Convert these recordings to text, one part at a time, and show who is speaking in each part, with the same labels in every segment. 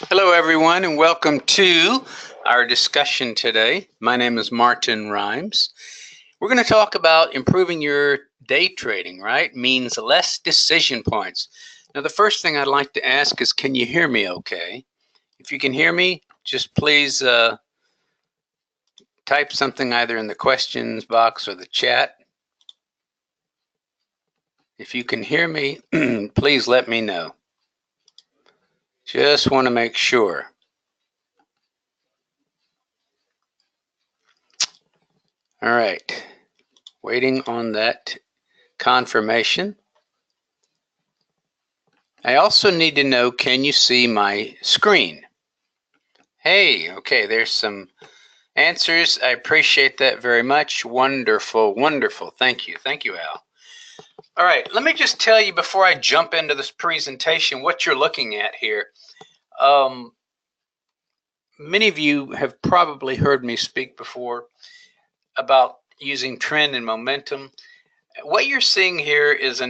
Speaker 1: Hello everyone and welcome to our discussion today. My name is Martin Rhymes. We're going to talk about improving your day trading, right? Means less decision points. Now the first thing I'd like to ask is, can you hear me okay? If you can hear me, just please type something either in the questions box or the chat. If you can hear me, please let me know. Just want to make sure. All right, waiting on that confirmation. I also need to know, can you see my screen? Hey, okay, there's some answers. I appreciate that very much. Wonderful, wonderful. Thank you. Thank you, Al. All right, let me just tell you before I jump into this presentation what you're looking at here. Many of you have probably heard me speak before about using trend and momentum. What you're seeing here is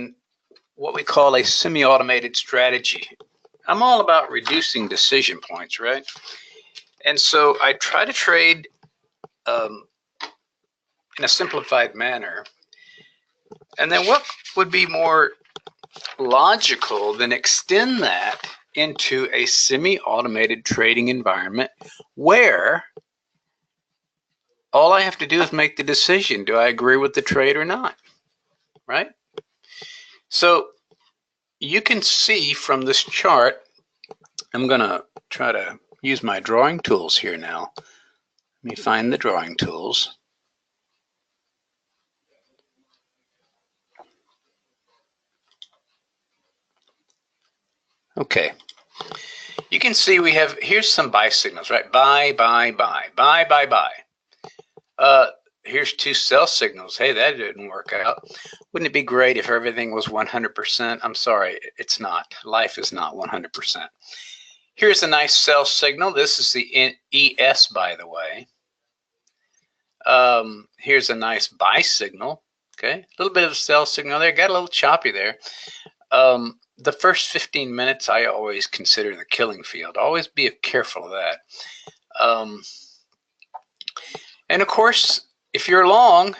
Speaker 1: what we call a semi-automated strategy. I'm all about reducing decision points, right? And so I try to trade in a simplified manner. And then what would be more logical than extend that into a semi-automated trading environment where all I have to do is make the decision. Do I agree with the trade or not? Right? So you can see from this chart, I'm going to try to use my drawing tools here now. Let me find the drawing tools. Okay. You can see we have, here's some buy signals, right? Buy, buy, buy, buy, buy, buy. Here's two sell signals. Hey, that didn't work out. Wouldn't it be great if everything was 100%? I'm sorry, it's not. Life is not 100%. Here's a nice sell signal. This is the ES, by the way. Here's a nice buy signal. Okay, a little bit of a sell signal there. Got a little choppy there. The first 15 minutes, I always consider the killing field. Always be careful of that. And of course, if you're long,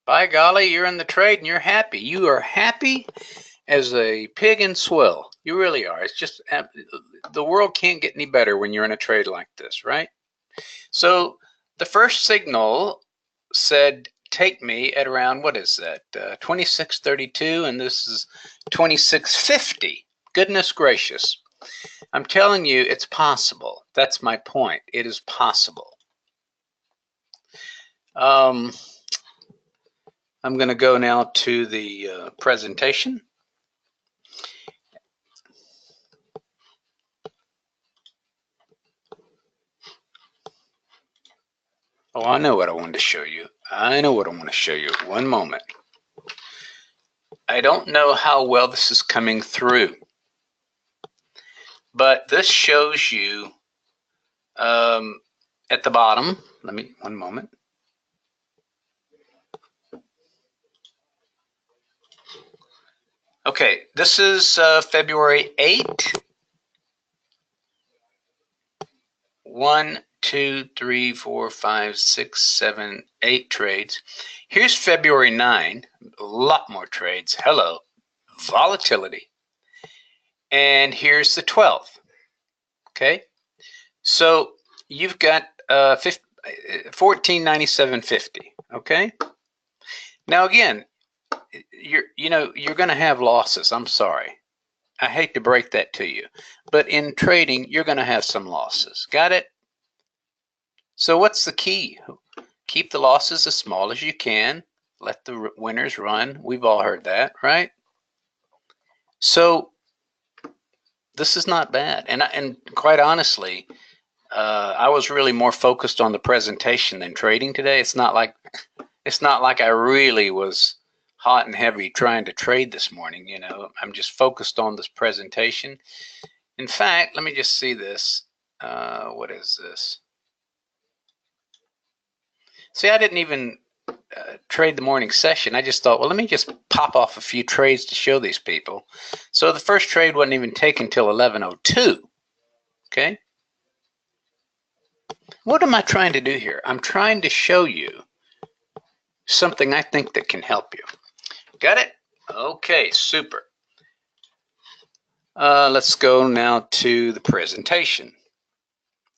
Speaker 1: by golly, you're in the trade and you're happy. You are happy as a pig in swill. You really are. It's just, the world can't get any better when you're in a trade like this, right? So the first signal said, take me at around, what is that, 26.32, and this is 26.50. Goodness gracious. I'm telling you, it's possible. That's my point. It is possible. I'm going to go now to the presentation. Oh, I know what I wanted to show you. I know what I want to show you. One moment. I don't know how well this is coming through, but this shows you at the bottom. One moment. Okay, this is February 8. 1, 2, 3, 4, 5, 6, 7, 8 trades. Here's February 9, a lot more trades. Hello, volatility. And here's the 12th. Okay, so you've got 1497.50. Okay, now again, you're going to have losses. I'm sorry. I hate to break that to you, but in trading, you're going to have some losses. Got it? So what's the key? Keep the losses as small as you can. Let the winners run. We've all heard that, right? So this is not bad. And quite honestly, I was really more focused on the presentation than trading today. It's not like I really was hot and heavy trying to trade this morning. I'm just focused on this presentation. In fact, let me just see this. What is this? See, I didn't even trade the morning session. I just thought, well, let me just pop off a few trades to show these people. So the first trade wasn't even taken till 11:02. Okay? What am I trying to do here? I'm trying to show you something I think that can help you. Got it? Okay, super. Let's go now to the presentation.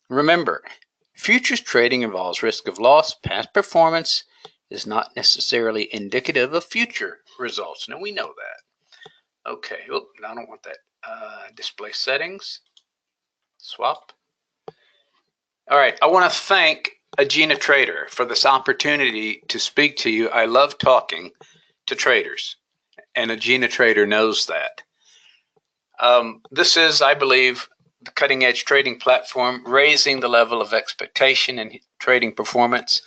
Speaker 1: Remember, futures trading involves risk of loss. Past performance is not necessarily indicative of future results. Now we know that. Okay, oh, I don't want that. Display settings, swap. All right, I want to thank Agena Trader for this opportunity to speak to you. I love talking to traders, and Agena Trader knows that. This is, I believe, the cutting edge trading platform, raising the level of expectation and trading performance.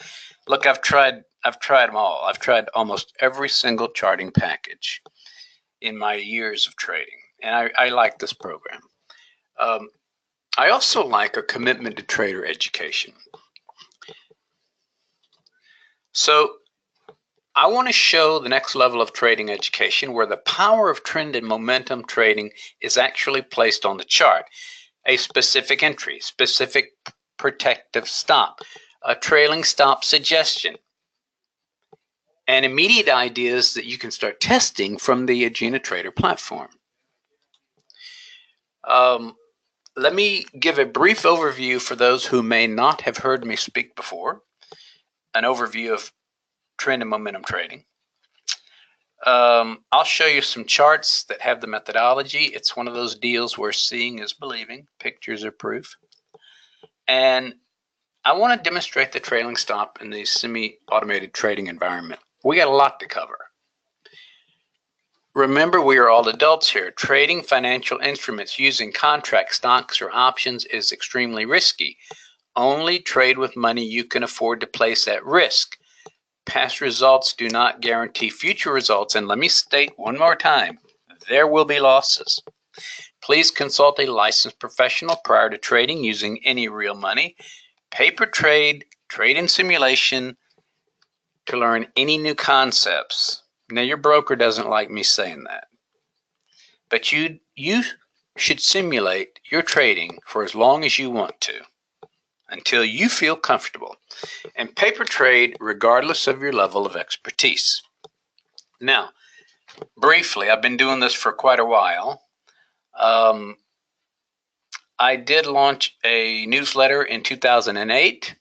Speaker 1: Look, I've tried them all. I've tried almost every single charting package in my years of trading, and I like this program. I also like a commitment to trader education. So I want to show the next level of trading education where the power of trend and momentum trading is actually placed on the chart. A specific entry, specific protective stop, a trailing stop suggestion, and immediate ideas that you can start testing from the Agena Trader platform. Let me give a brief overview for those who may not have heard me speak before, an overview of trend and momentum trading. I'll show you some charts that have the methodology. It's one of those deals where seeing is believing, pictures are proof. And I want to demonstrate the trailing stop in the semi-automated trading environment. We got a lot to cover. Remember, we are all adults here. Trading financial instruments using contract stocks or options is extremely risky. Only trade with money you can afford to place at risk. Past results do not guarantee future results, and let me state one more time, there will be losses. Please consult a licensed professional prior to trading using any real money. Paper trade, trade in simulation to learn any new concepts. Now, your broker doesn't like me saying that, but you should simulate your trading for as long as you want to, until you feel comfortable, and paper trade regardless of your level of expertise. Now, briefly, I've been doing this for quite a while. I did launch a newsletter in 2008.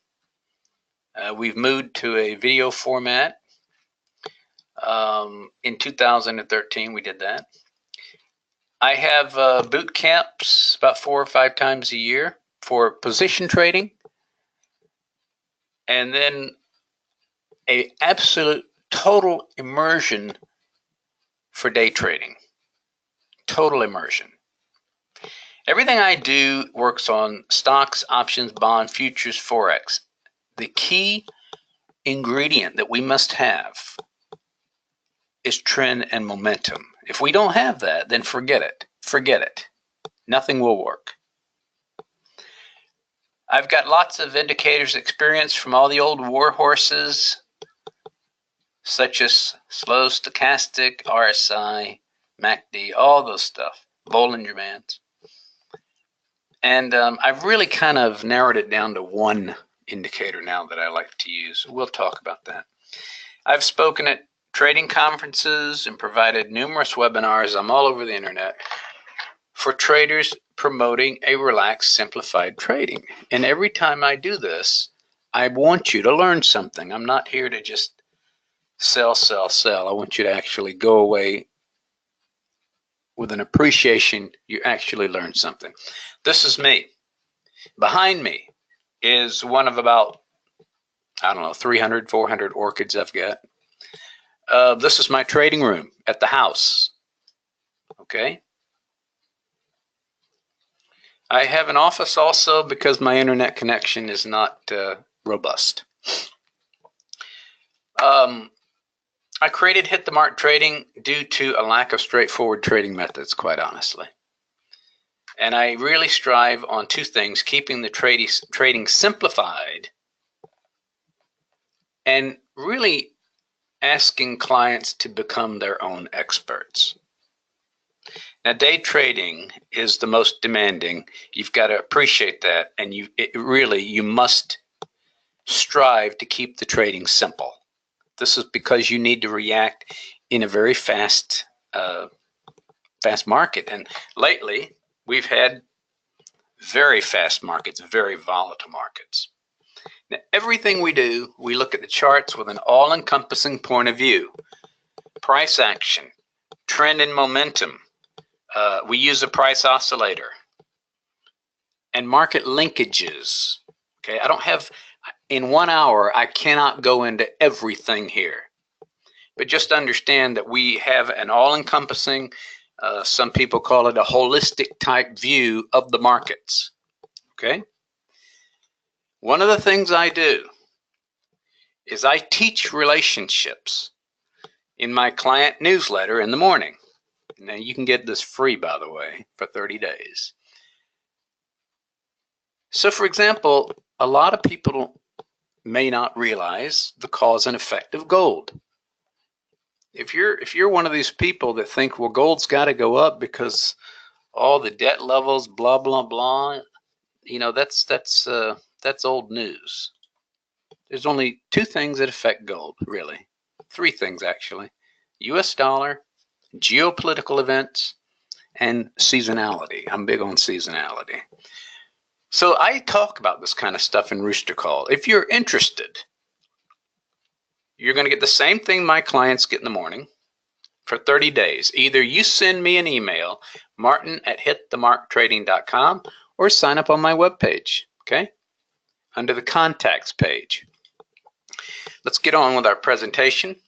Speaker 1: We've moved to a video format. In 2013, we did that. I have boot camps about 4 or 5 times a year for position trading, and then a absolute total immersion for day trading. Total immersion. Everything I do works on stocks, options, bond, futures, forex. The key ingredient that we must have is trend and momentum. If we don't have that, then forget it. Forget it. Nothing will work. I've got lots of indicators experience from all the old war horses, such as slow stochastic, RSI, MACD, all those stuff, Bollinger Bands. And I've really kind of narrowed it down to one indicator now that I like to use. We'll talk about that. I've spoken at trading conferences and provided numerous webinars. I'm all over the internet for traders promoting a relaxed, simplified trading. And every time I do this, I want you to learn something. I'm not here to just sell, sell, sell. I want you to actually go away with an appreciation. You actually learn something. This is me. Behind me is one of about, I don't know, 300, 400 orchids I've got. This is my trading room at the house. Okay. I have an office also because my internet connection is not robust. I created Hit the Mark Trading due to a lack of straightforward trading methods, quite honestly. And I really strive on 2 things, keeping the trading simplified and really asking clients to become their own experts. Now, day trading is the most demanding. You've got to appreciate that, and you must strive to keep the trading simple. This is because you need to react in a very fast market. And lately, we've had very fast markets, very volatile markets. Now, everything we do, we look at the charts with an all-encompassing point of view. Price action, trend and momentum. We use a price oscillator. And market linkages. Okay, I don't have, in 1 hour, I cannot go into everything here. But just understand that we have an all-encompassing, some people call it a holistic type view of the markets. Okay? One of the things I do is I teach relationships in my client newsletter in the morning. Now, you can get this free, by the way, for 30 days. So, for example, a lot of people may not realize the cause and effect of gold. If you're one of these people that think, well, gold's got to go up because all the debt levels, blah blah blah, you know, that's old news. There's only 2 things that affect gold, really. 3 things actually: U.S. dollar, geopolitical events, and seasonality. I'm big on seasonality. So I talk about this kind of stuff in Rooster Call. If you're interested, you're going to get the same thing my clients get in the morning for 30 days. Either you send me an email, martin@hitthemarktrading.com, or sign up on my webpage, okay? Under the contacts page. Let's get on with our presentation.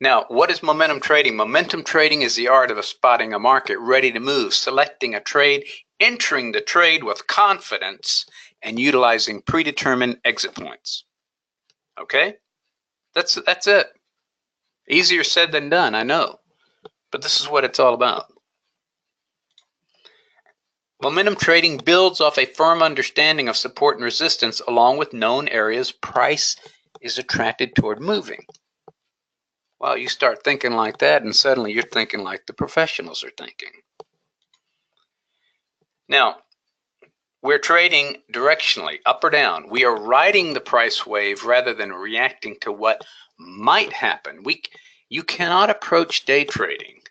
Speaker 1: Now, what is momentum trading? Momentum trading is the art of spotting a market ready to move, selecting a trade, entering the trade with confidence, and utilizing predetermined exit points. Okay? That's it. Easier said than done, I know. But this is what it's all about. Momentum trading builds off a firm understanding of support and resistance along with known areas price is attracted toward moving. Well, you start thinking like that and suddenly you're thinking like the professionals are thinking. Now, we're trading directionally, up or down. We are riding the price wave rather than reacting to what might happen. You cannot approach day trading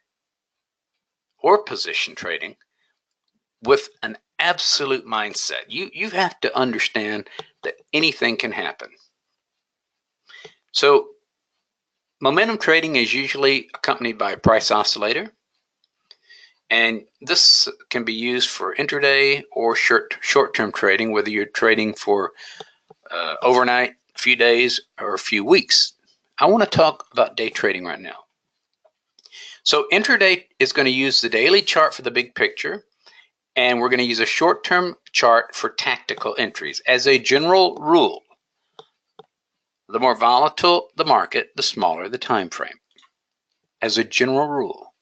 Speaker 1: or position trading with an absolute mindset. You have to understand that anything can happen. So momentum trading is usually accompanied by a price oscillator, and this can be used for intraday or short-term trading, whether you're trading for overnight, a few days, or a few weeks. I want to talk about day trading right now. So intraday is going to use the daily chart for the big picture, and we're going to use a short-term chart for tactical entries. As a general rule, the more volatile the market, the smaller the time frame. As a general rule.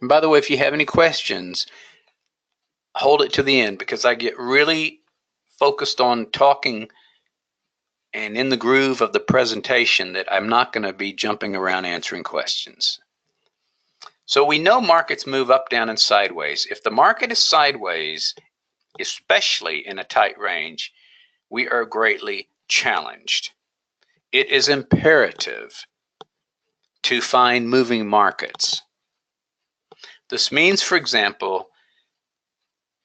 Speaker 1: And by the way, if you have any questions, hold it to the end, because I get really focused on talking and in the groove of the presentation that I'm not going to be jumping around answering questions. So we know markets move up, down, and sideways. If the market is sideways, especially in a tight range, we are greatly challenged. It is imperative to find moving markets. This means, for example,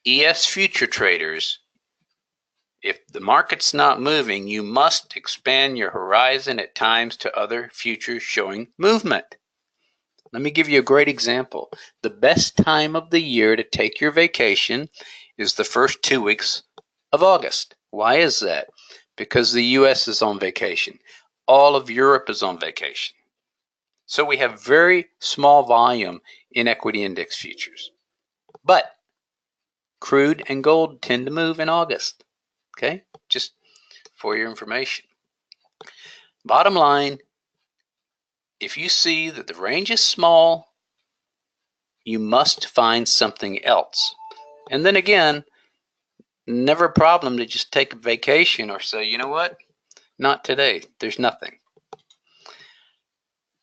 Speaker 1: ES future traders, if the market's not moving, you must expand your horizon at times to other futures showing movement. Let me give you a great example. The best time of the year to take your vacation is the first 2 weeks of August. Why is that? Because the US is on vacation. All of Europe is on vacation. So we have very small volume in equity index futures. But crude and gold tend to move in August. Okay? Just for your information. Bottom line, if you see that the range is small, you must find something else. And then again, never a problem to just take a vacation or say, you know what? Not today. There's nothing.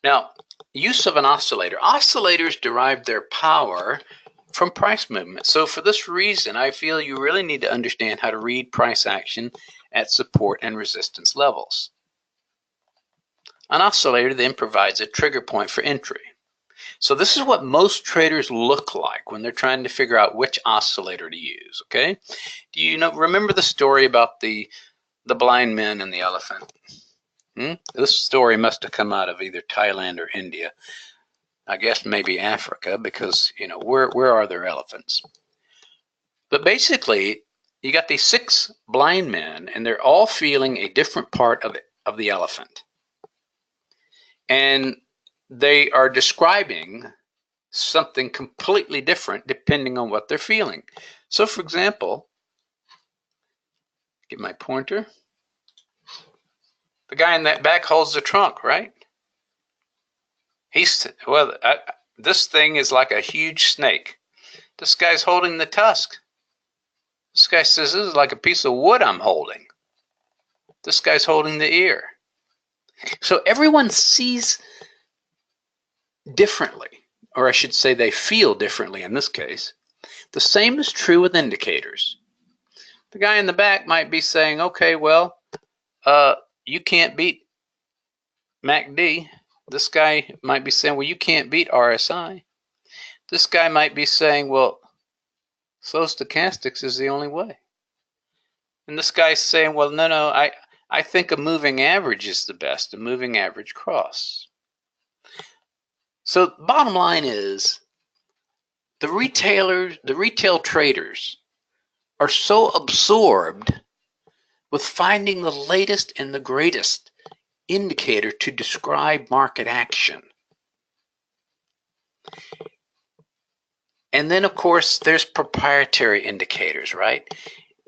Speaker 1: Now, use of an oscillator. Oscillators derive their power from price movement. So for this reason, I feel you really need to understand how to read price action at support and resistance levels. An oscillator then provides a trigger point for entry. So this is what most traders look like when they're trying to figure out which oscillator to use, okay? Do you remember the story about the blind men and the elephant? This story must have come out of either Thailand or India. I guess maybe Africa, because, where are there elephants? But basically, you got these 6 blind men, and they're all feeling a different part of the elephant. And they are describing something completely different depending on what they're feeling. So, for example, get my pointer. The guy in that back holds the trunk, right? This thing is like a huge snake. This guy's holding the tusk. This guy says, this is like a piece of wood I'm holding. This guy's holding the ear. So everyone sees differently, or I should say they feel differently in this case. The same is true with indicators. The guy in the back might be saying, okay, well, you can't beat MACD. This guy might be saying, well, you can't beat RSI. This guy might be saying, well, slow stochastics is the only way. And this guy's saying, well, no, I think a moving average is the best, a moving average cross. So bottom line is, the retail traders are so absorbed with finding the latest and the greatest indicator to describe market action. And then, of course, there's proprietary indicators, right?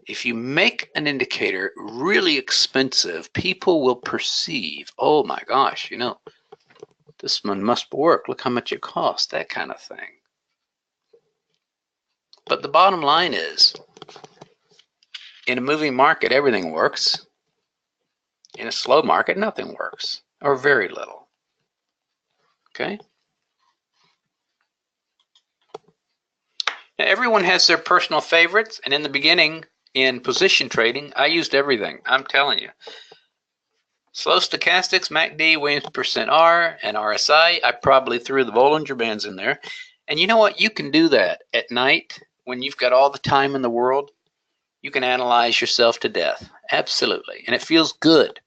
Speaker 1: If you make an indicator really expensive, people will perceive, oh my gosh, this one must work. Look how much it costs, that kind of thing. But the bottom line is, in a moving market, everything works. In a slow market, nothing works, or very little. Okay? Now, everyone has their personal favorites, and in the beginning, in position trading, I used everything. I'm telling you. Slow stochastics, MACD, Williams percent R, and RSI. I probably threw the Bollinger Bands in there. And you know what? You can do that at night when you've got all the time in the world. You can analyze yourself to death. Absolutely. And it feels good.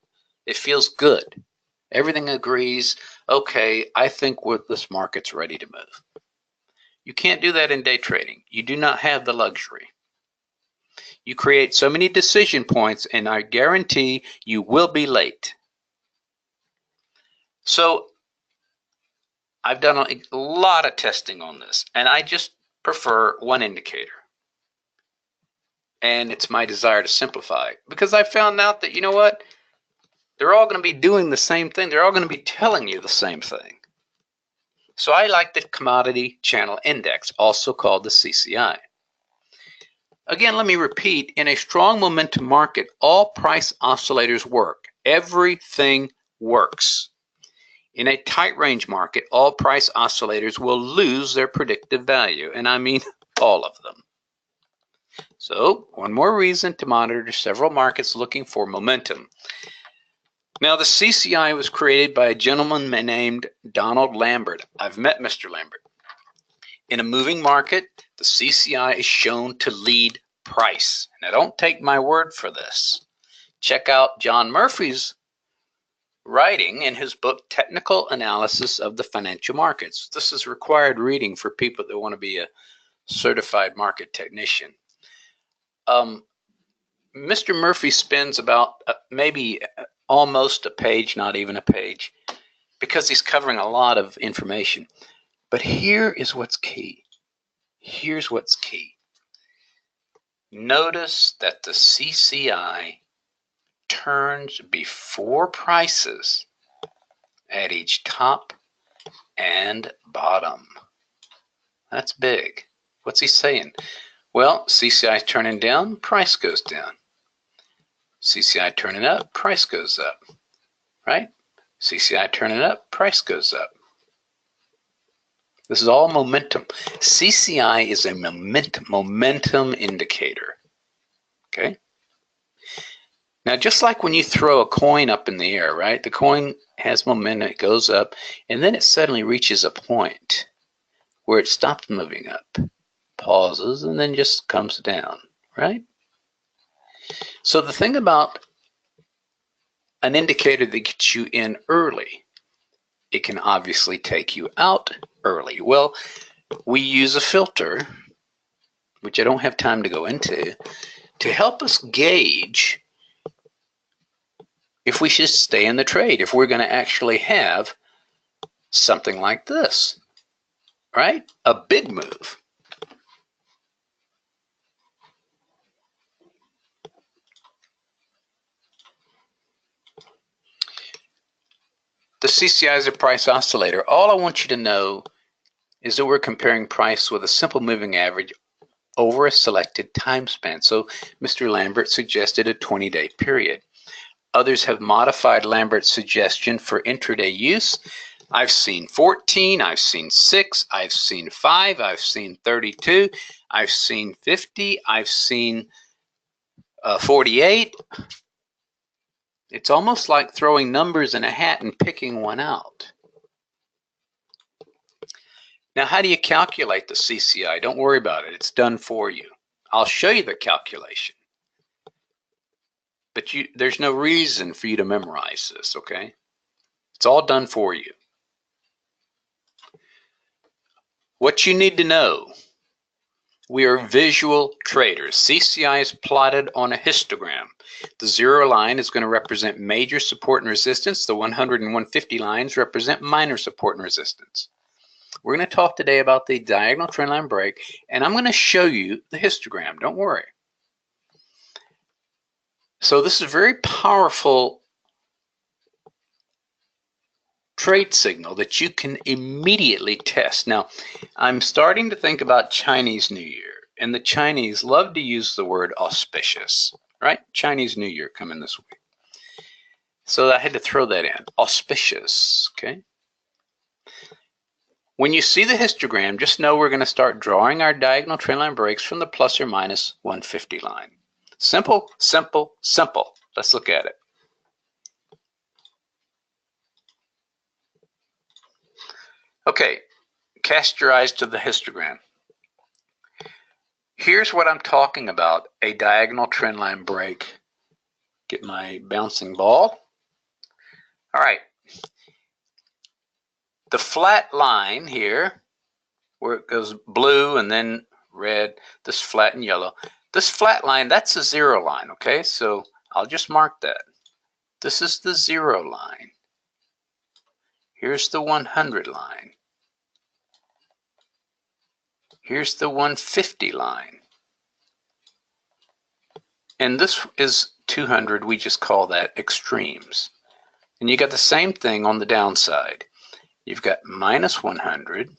Speaker 1: It feels good. Everything agrees. Okay, I think this market's ready to move. You can't do that in day trading. You do not have the luxury. You create so many decision points, and I guarantee you will be late. So I've done a lot of testing on this, and I just prefer one indicator. And it's my desire to simplify, because I found out that, you know what? They're all going to be doing the same thing. They're all going to be telling you the same thing. So I like the Commodity Channel Index, also called the CCI. Again, let me repeat, in a strong momentum market, all price oscillators work. Everything works. In a tight range market, all price oscillators will lose their predictive value, and I mean all of them. So, one more reason to monitor several markets looking for momentum. Now, the CCI was created by a gentleman named Donald Lambert. I've met Mr. Lambert. In a moving market, the CCI is shown to lead price. Now, don't take my word for this. Check out John Murphy's writing in his book, Technical Analysis of the Financial Markets. This is required reading for people that want to be a certified market technician. Mr. Murphy spends about maybe almost a page, not even a page, because he's covering a lot of information. But here is what's key. Here's what's key. Notice that the CCI turns before prices at each top and bottom. That's big. What's he saying? Well, CCI turning down, price goes down. CCI turning up, price goes up, right? CCI turning up, price goes up. This is all momentum. CCI is a momentum indicator. Okay? Now, just like when you throw a coin up in the air, right? The coin has momentum, it goes up, and then it suddenly reaches a point where it stops moving up, pauses, and then just comes down, right? So the thing about an indicator that gets you in early, it can obviously take you out early. Well, we use a filter, which I don't have time to go into, to help us gauge if we should stay in the trade, if we're going to actually have something like this, right? A big move. The CCI is a price oscillator. All I want you to know is that we're comparing price with a simple moving average over a selected time span. So Mr. Lambert suggested a 20-day period. Others have modified Lambert's suggestion for intraday use. I've seen 14, I've seen 6, I've seen 5, I've seen 32, I've seen 50, I've seen 48. It's almost like throwing numbers in a hat and picking one out. Now, how do you calculate the CCI? Don't worry about it. It's done for you. I'll show you the calculation. But there's no reason for you to memorize this, okay? It's all done for you. What you need to know, we are visual traders. CCI is plotted on a histogram. The 0 line is going to represent major support and resistance. The 100 and 150 lines represent minor support and resistance. We're going to talk today about the diagonal trendline break, and I'm going to show you the histogram. Don't worry. So this is a very powerful trade signal that you can immediately test. Now, I'm starting to think about Chinese New Year, and the Chinese love to use the word auspicious, right? Chinese New Year coming this week. So I had to throw that in. Auspicious, okay? When you see the histogram, just know we're going to start drawing our diagonal trendline breaks from the plus or minus 150 line. Simple, simple, simple. Let's look at it. Okay, cast your eyes to the histogram. Here's what I'm talking about, a diagonal trendline break. Get my bouncing ball. All right. The flat line here, where it goes blue and then red, this flat and yellow. This flat line, that's a 0 line, okay? So I'll just mark that. This is the 0 line. Here's the 100 line. Here's the 150 line. And this is 200, we just call that extremes. And you got the same thing on the downside. You've got minus 100,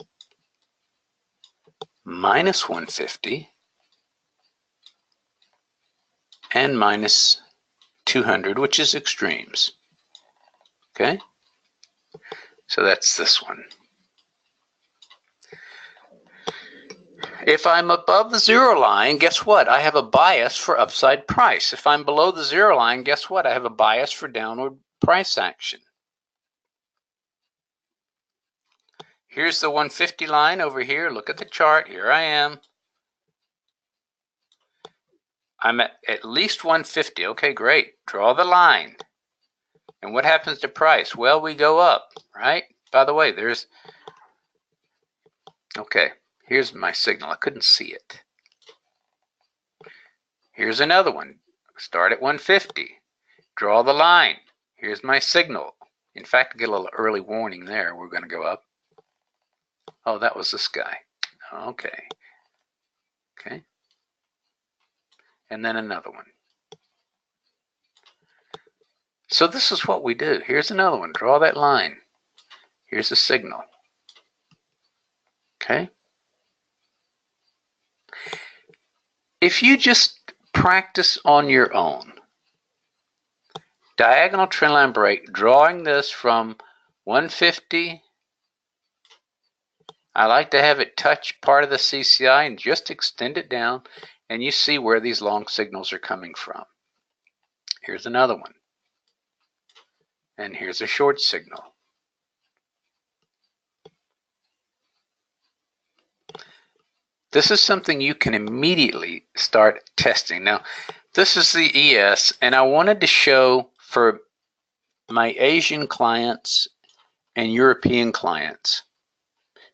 Speaker 1: minus 150, and minus 200, which is extremes. Okay? So that's this one. If I'm above the 0 line, guess what? I have a bias for upside price. If I'm below the 0 line, guess what? I have a bias for downward price action. Here's the 150 line over here. Look at the chart. Here I am. I'm at least 150. Okay, great. Draw the line. And what happens to price? Well, we go up, right? By the way, okay, here's my signal. I couldn't see it. Here's another one. Start at 150. Draw the line. Here's my signal. In fact, I get a little early warning there. We're going to go up. Oh, that was this guy. Okay. Okay. And then another one. So this is what we do. Here's another one. Draw that line. Here's a signal. Okay. If you just practice on your own, diagonal trendline break, drawing this from 150 I like to have it touch part of the CCI and just extend it down, and you see where these long signals are coming from. Here's another one. And here's a short signal. This is something you can immediately start testing. Now, this is the ES, and I wanted to show for my Asian clients and European clients.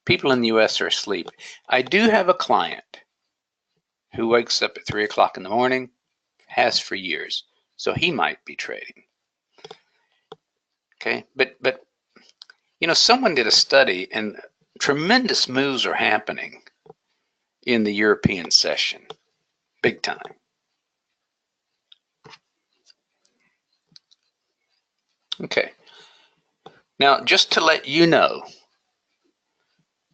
Speaker 1: People in the US are asleep. I do have a client who wakes up at 3 o'clock in the morning, has for years, so he might be trading. Okay, but you know, someone did a study and tremendous moves are happening in the European session, big time. Okay, now just to let you know,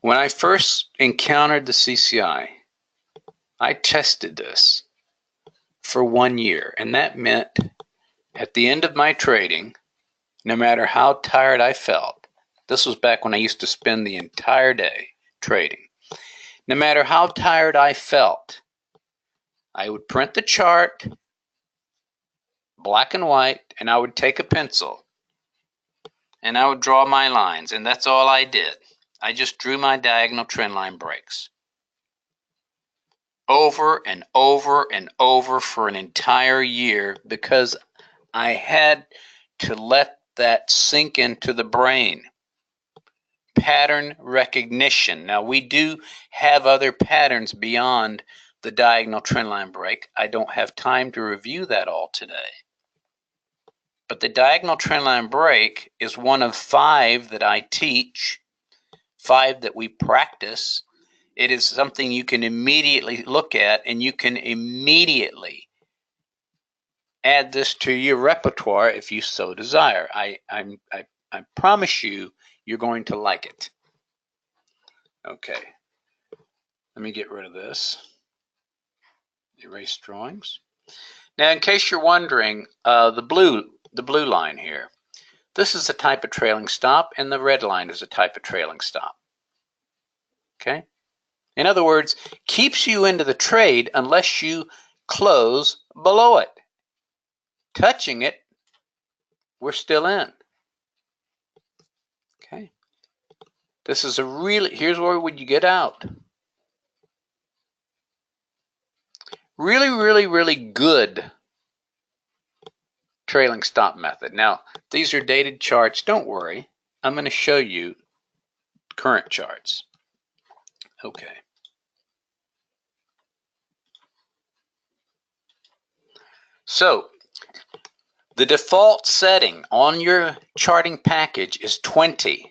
Speaker 1: when I first encountered the CCI, I tested this for 1 year, and that meant at the end of my trading, no matter how tired I felt, this was back when I used to spend the entire day trading. No matter how tired I felt, I would print the chart, black and white, and I would take a pencil and I would draw my lines, and that's all I did. I just drew my diagonal trend line breaks over and over and over for an entire year because I had to let that sink into the brain. Pattern recognition. Now, we do have other patterns beyond the diagonal trend line break. I don't have time to review that all today. But the diagonal trend line break is one of 5 that I teach, 5 that we practice. It is something you can immediately look at, and you can immediately add this to your repertoire if you so desire. I promise you, you're going to like it. Okay, let me get rid of this. Erase drawings. Now, in case you're wondering, the blue line here, this is a type of trailing stop, and the red line is a type of trailing stop. Okay? In other words, keeps you into the trade unless you close below it. Touching it, we're still in. Okay? This is a really, here's where would you get out. Really, really, really good trailing stop method. Now, these are dated charts. Don't worry. I'm going to show you current charts. Okay. So, the default setting on your charting package is 20.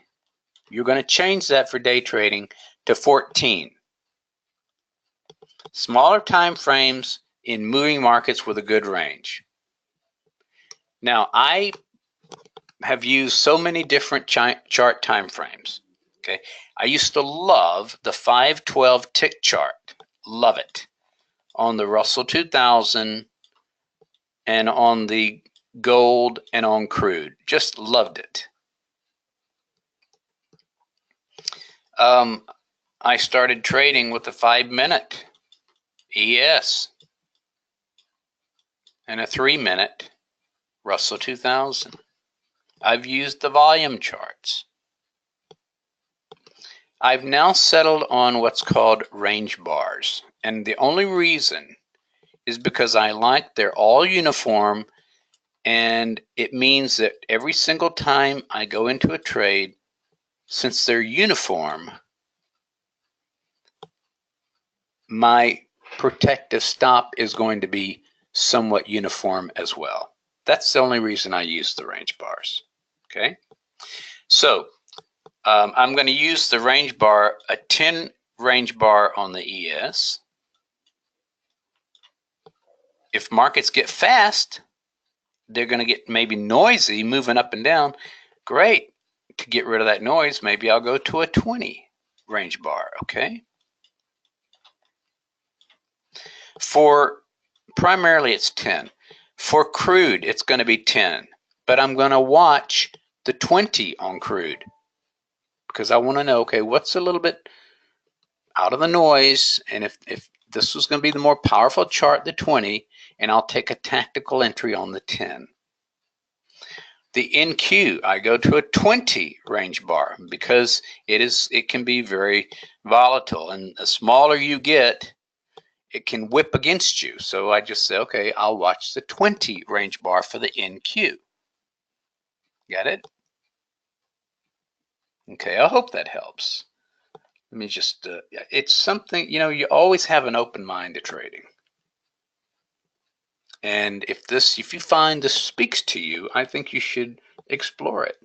Speaker 1: You're going to change that for day trading to 14. Smaller time frames in moving markets with a good range. Now, I have used so many different chart time frames. Okay, I used to love the 512 tick chart. Love it. On the Russell 2000 and on the gold and on crude. Just loved it. I started trading with the 5-minute ES and a 3-minute Russell 2000. I've used the volume charts. I've now settled on what's called range bars, and the only reason is because I like they're all uniform, and it means that every single time I go into a trade, since they're uniform, my protective stop is going to be somewhat uniform as well. That's the only reason I use the range bars. Okay, so I'm going to use the range bar, a 10 range bar on the ES. If markets get fast, they're going to get maybe noisy moving up and down. Great. To get rid of that noise, maybe I'll go to a 20 range bar. Okay. For primarily it's 10. For crude, it's going to be 10. But I'm going to watch the 20 on crude because I want to know, okay, what's a little bit out of the noise, and if this was going to be the more powerful chart, the 20, and I'll take a tactical entry on the 10. The NQ, I go to a 20 range bar because it can be very volatile, and the smaller you get, it can whip against you. So I just say, okay, I'll watch the 20 range bar for the NQ. Got it? Okay, I hope that helps. Let me just, it's something, you know, you always have an open mind to trading. And if you find this speaks to you, I think you should explore it.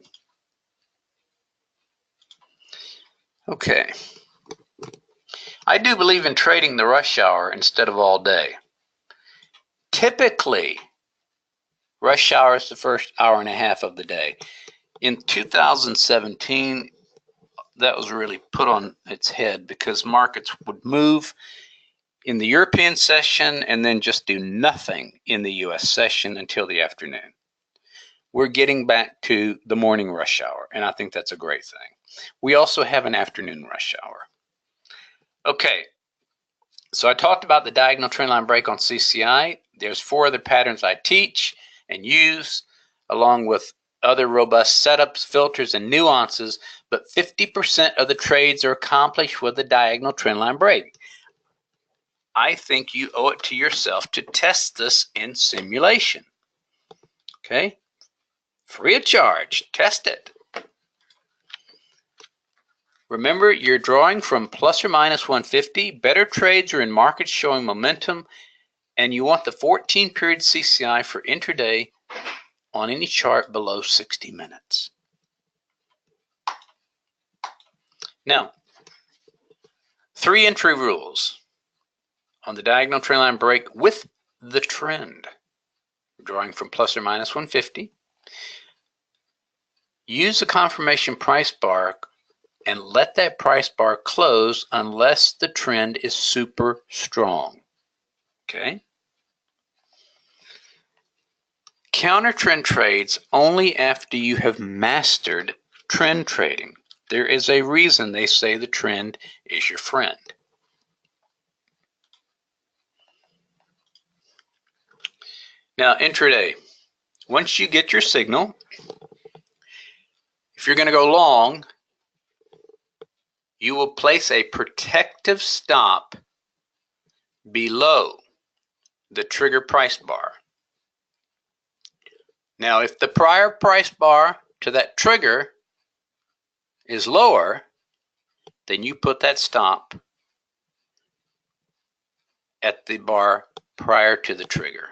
Speaker 1: Okay. I do believe in trading the rush hour instead of all day. Typically, rush hour is the first hour and a half of the day. In 2017, that was really put on its head because markets would move in the European session and then just do nothing in the US session until the afternoon. We're getting back to the morning rush hour, and I think that's a great thing. We also have an afternoon rush hour. Okay, so I talked about the diagonal trendline break on CCI. There's 4 other patterns I teach and use, along with other robust setups, filters, and nuances, but 50% of the trades are accomplished with the diagonal trendline break. I think you owe it to yourself to test this in simulation. Okay? Free of charge. Test it. Remember, you're drawing from plus or minus 150. Better trades are in markets showing momentum, and you want the 14-period CCI for intraday on any chart below 60 minutes. Now, 3 entry rules on the diagonal trendline break with the trend. Drawing from plus or minus 150. Use a confirmation price bar and let that price bar close unless the trend is super strong. Okay? Counter trend trades only after you have mastered trend trading. There is a reason they say the trend is your friend. Now, intraday. Once you get your signal, if you're going to go long, you will place a protective stop below the trigger price bar. Now, if the prior price bar to that trigger is lower, then you put that stop at the bar prior to the trigger.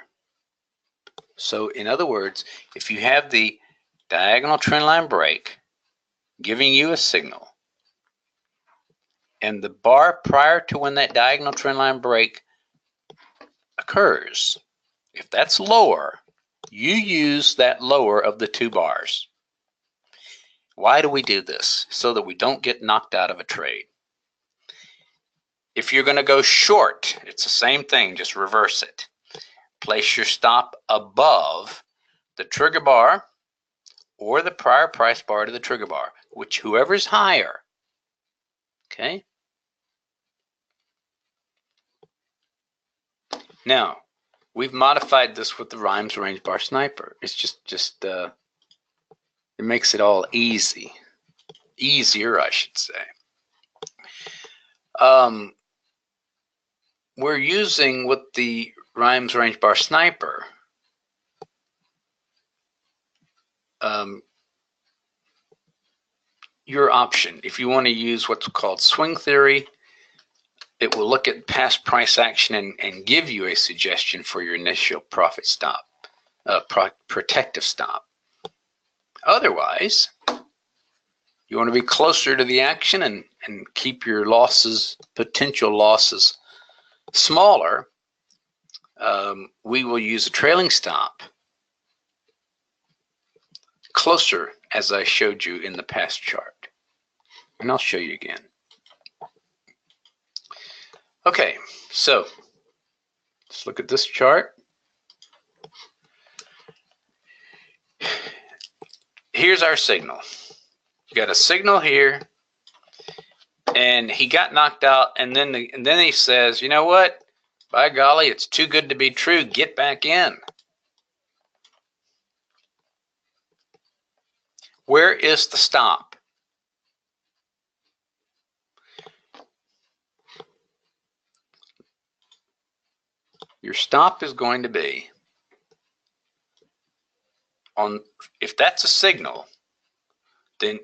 Speaker 1: So in other words, if you have the diagonal trendline break giving you a signal, and the bar prior to when that diagonal trendline break occurs, if that's lower, you use that lower of the 2 bars. Why do we do this? So that we don't get knocked out of a trade. If you're going to go short, it's the same thing, just reverse it. Place your stop above the trigger bar or the prior price bar to the trigger bar, which whoever's higher. Okay? Now, we've modified this with the Rhymes range bar sniper. It's just it makes it all easy. Easier, I should say. We're using with the Rhymes range bar sniper your option. If you want to use what's called swing theory, it will look at past price action and give you a suggestion for your initial profit stop, protective stop. Otherwise, you want to be closer to the action and keep your losses, potential losses, smaller. We will use a trailing stop closer, as I showed you in the past chart. And I'll show you again. Okay, so let's look at this chart. Here's our signal. You got a signal here, and he got knocked out, and then he says, you know what? By golly, it's too good to be true. Get back in. Where is the stop? Your stop is going to be on, if that's a signal, then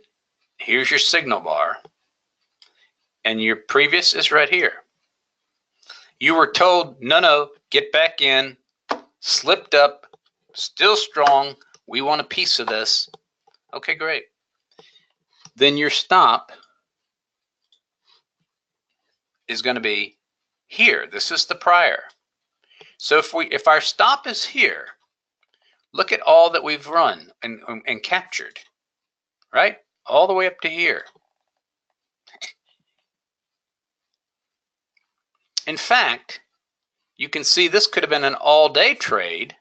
Speaker 1: here's your signal bar, and your previous is right here. You were told, no, get back in, slipped up, still strong, we want a piece of this. Okay, great. Then your stop is going to be here. This is the prior. So if our stop is here, look at all that we've run and captured, right? All the way up to here. In fact, you can see this could have been an all-day trade,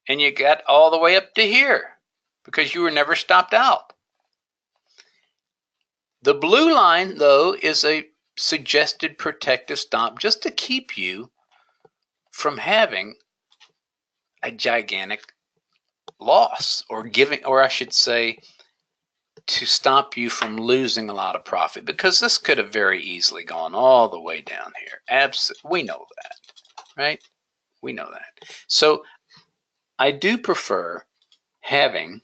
Speaker 1: and you got all the way up to here because you were never stopped out. The blue line, though, is a suggested protective stop just to keep you from having a gigantic loss, or I should say, to stop you from losing a lot of profit, because this could have very easily gone all the way down here. We know that, right? We know that. So I do prefer having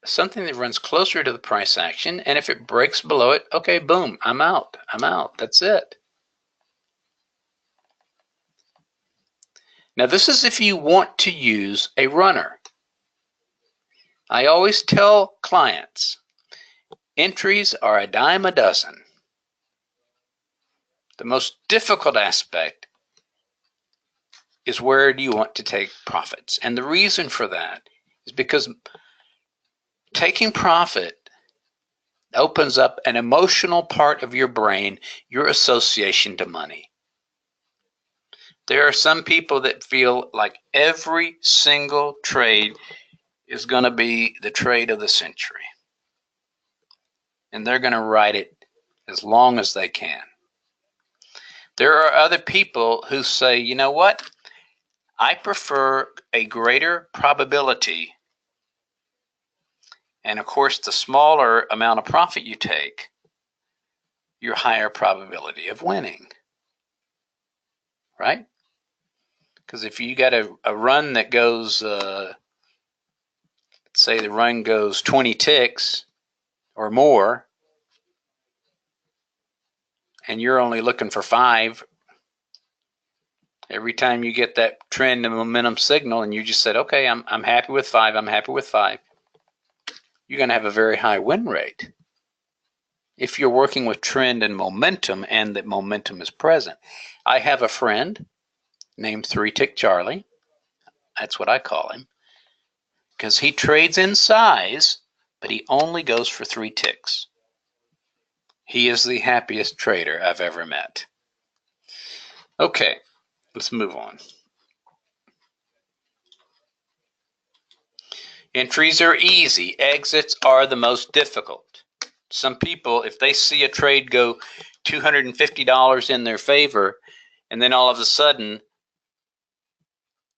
Speaker 1: something that runs closer to the price action, and if it breaks below it, okay, boom, I'm out. That's it. Now this is if you want to use a runner. I always tell clients, entries are a dime a dozen. The most difficult aspect is where do you want to take profits? And the reason for that is because taking profit opens up an emotional part of your brain, your association to money. There are some people that feel like every single trade is going to be the trade of the century, and they're going to ride it as long as they can. There are other people who say, you know what? I prefer a greater probability, and of course, the smaller amount of profit you take, your higher probability of winning, right? Because if you got a run that goes, say the run goes 20 ticks or more, and you're only looking for 5, every time you get that trend and momentum signal and you just said, okay, I'm happy with 5, I'm happy with 5, you're going to have a very high win rate if you're working with trend and momentum and that momentum is present. I have a friend named 3-Tick Charlie. That's what I call him, because he trades in size, but he only goes for 3 ticks. He is the happiest trader I've ever met. Okay, let's move on. Entries are easy. Exits are the most difficult. Some people, if they see a trade go $250 in their favor, and then all of a sudden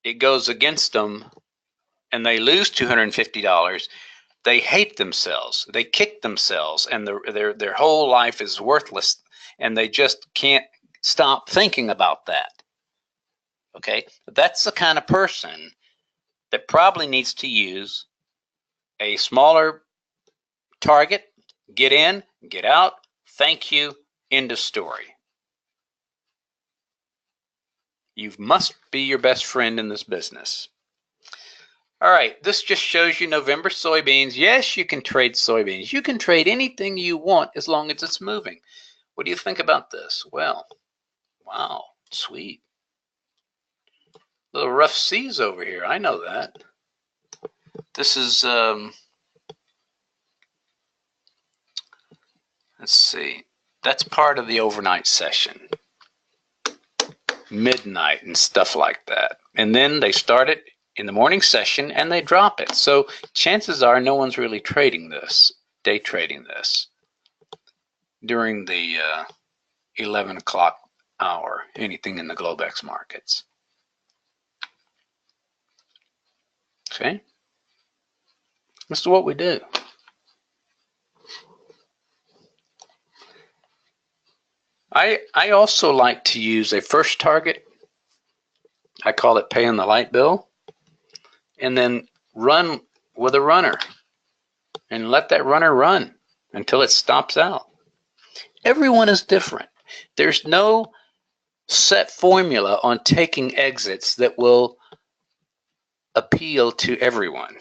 Speaker 1: it goes against them and they lose $250, they hate themselves. They kick themselves, and their whole life is worthless, and they just can't stop thinking about that. Okay, that's the kind of person that probably needs to use a smaller target, get in, get out, thank you, end of story. You must be your best friend in this business. All right, this just shows you November soybeans. Yes, you can trade soybeans. You can trade anything you want as long as it's moving. What do you think about this? Well, wow, sweet. Little rough seas over here. I know that. This is, let's see. That's part of the overnight session. Midnight and stuff like that. And then they start it in the morning session and they drop it. So chances are no one's really trading this. day trading this during the 11 o'clock hour, anything in the Globex markets. Okay, this is what we do. I also like to use a first target. I call it paying the light bill, and then run with a runner and let that runner run until it stops out. Everyone is different. There's no set formula on taking exits that will appeal to everyone,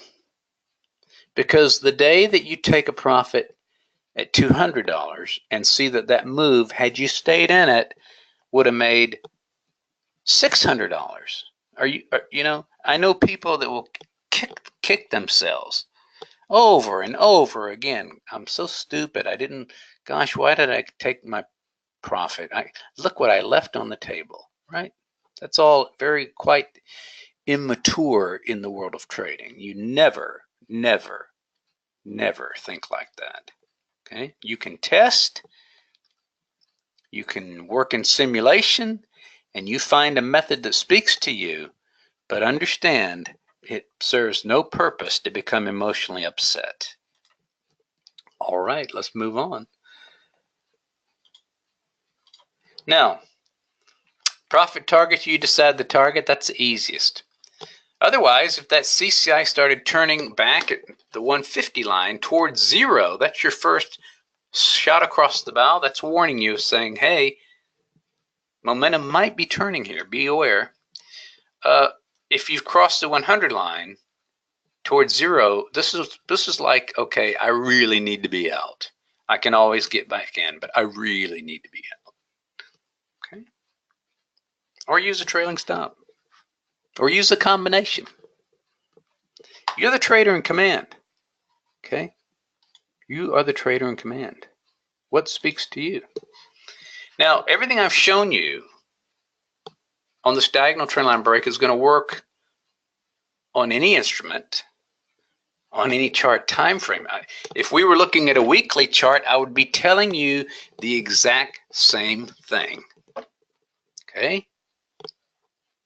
Speaker 1: because the day that you take a profit at $200 and see that that move, had you stayed in it, would have made $600. You know, I know people that will kick themselves over and over again. I'm so stupid. Gosh, why did I take my profit? Look what I left on the table, right? That's all quite immature in the world of trading. You never, never, never think like that. Okay, you can test, you can work in simulation, and you find a method that speaks to you, but understand it serves no purpose to become emotionally upset. All right, let's move on. Now, profit target, you decide the target, that's the easiest. Otherwise, if that CCI started turning back at the 150 line towards zero, that's your first shot across the bow. That's warning you, saying, hey, momentum might be turning here. Be aware. If you've crossed the 100 line towards zero, this is like, okay, I really need to be out. I can always get back in, but I really need to be out. Okay. Or use a trailing stop. Or use a combination. You're the trader in command. Okay? You are the trader in command. What speaks to you? Now, everything I've shown you on this diagonal trendline break is going to work on any instrument, on any chart time frame. If we were looking at a weekly chart, I would be telling you the exact same thing. Okay?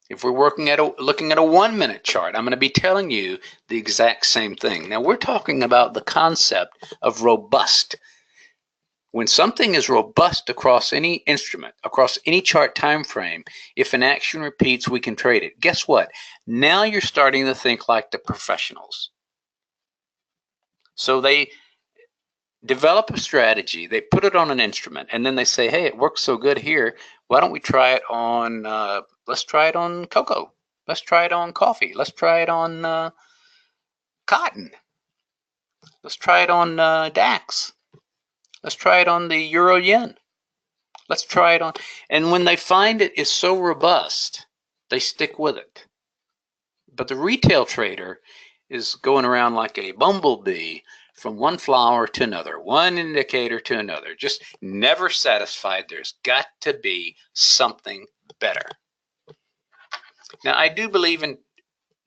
Speaker 1: If we're looking at a 1 minute chart, I'm going to be telling you the exact same thing. Now, we're talking about the concept of robust. When something is robust across any instrument, across any chart time frame, if an action repeats, we can trade it. Guess what? Now you're starting to think like the professionals. So they develop a strategy, they put it on an instrument, and then they say, hey, it works so good here, why don't we try it on, let's try it on cocoa. Let's try it on coffee. Let's try it on cotton. Let's try it on DAX. Let's try it on the euro yen. Let's try it on. And when they find it is so robust, they stick with it. But the retail trader is going around like a bumblebee from one flower to another, one indicator to another, just never satisfied. There's got to be something better. Now, I do believe in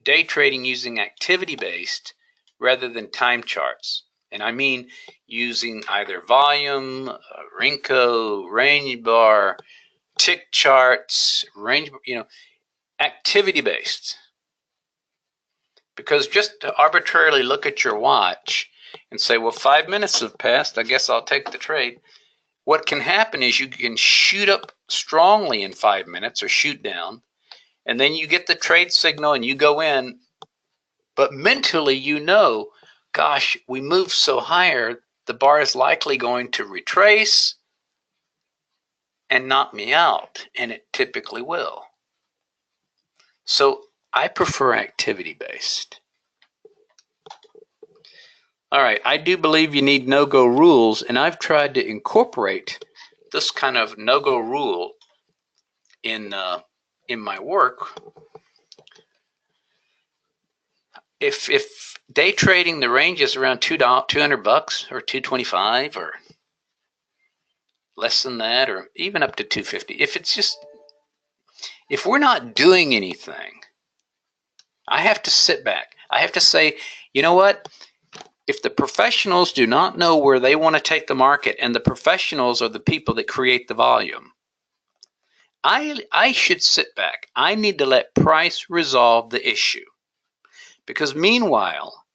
Speaker 1: day trading using activity-based rather than time charts. And I mean using either volume, Renko, range bar, tick charts, range, activity-based. Because just to arbitrarily look at your watch and say, well, 5 minutes have passed, I guess I'll take the trade. What can happen is you can shoot up strongly in 5 minutes or shoot down, and then you get the trade signal and you go in, but mentally you know, gosh, we moved so higher, the bar is likely going to retrace and knock me out, and it typically will. So I prefer activity-based. All right, I do believe you need no-go rules, and I've tried to incorporate this kind of no-go rule in my work. If day trading, the range is around $200 or $225 or less than that, or even up to $250. If we're not doing anything, I have to sit back. I have to say, you know what? if the professionals do not know where they want to take the market, and the professionals are the people that create the volume, I should sit back. I need to let price resolve the issue. Because meanwhile,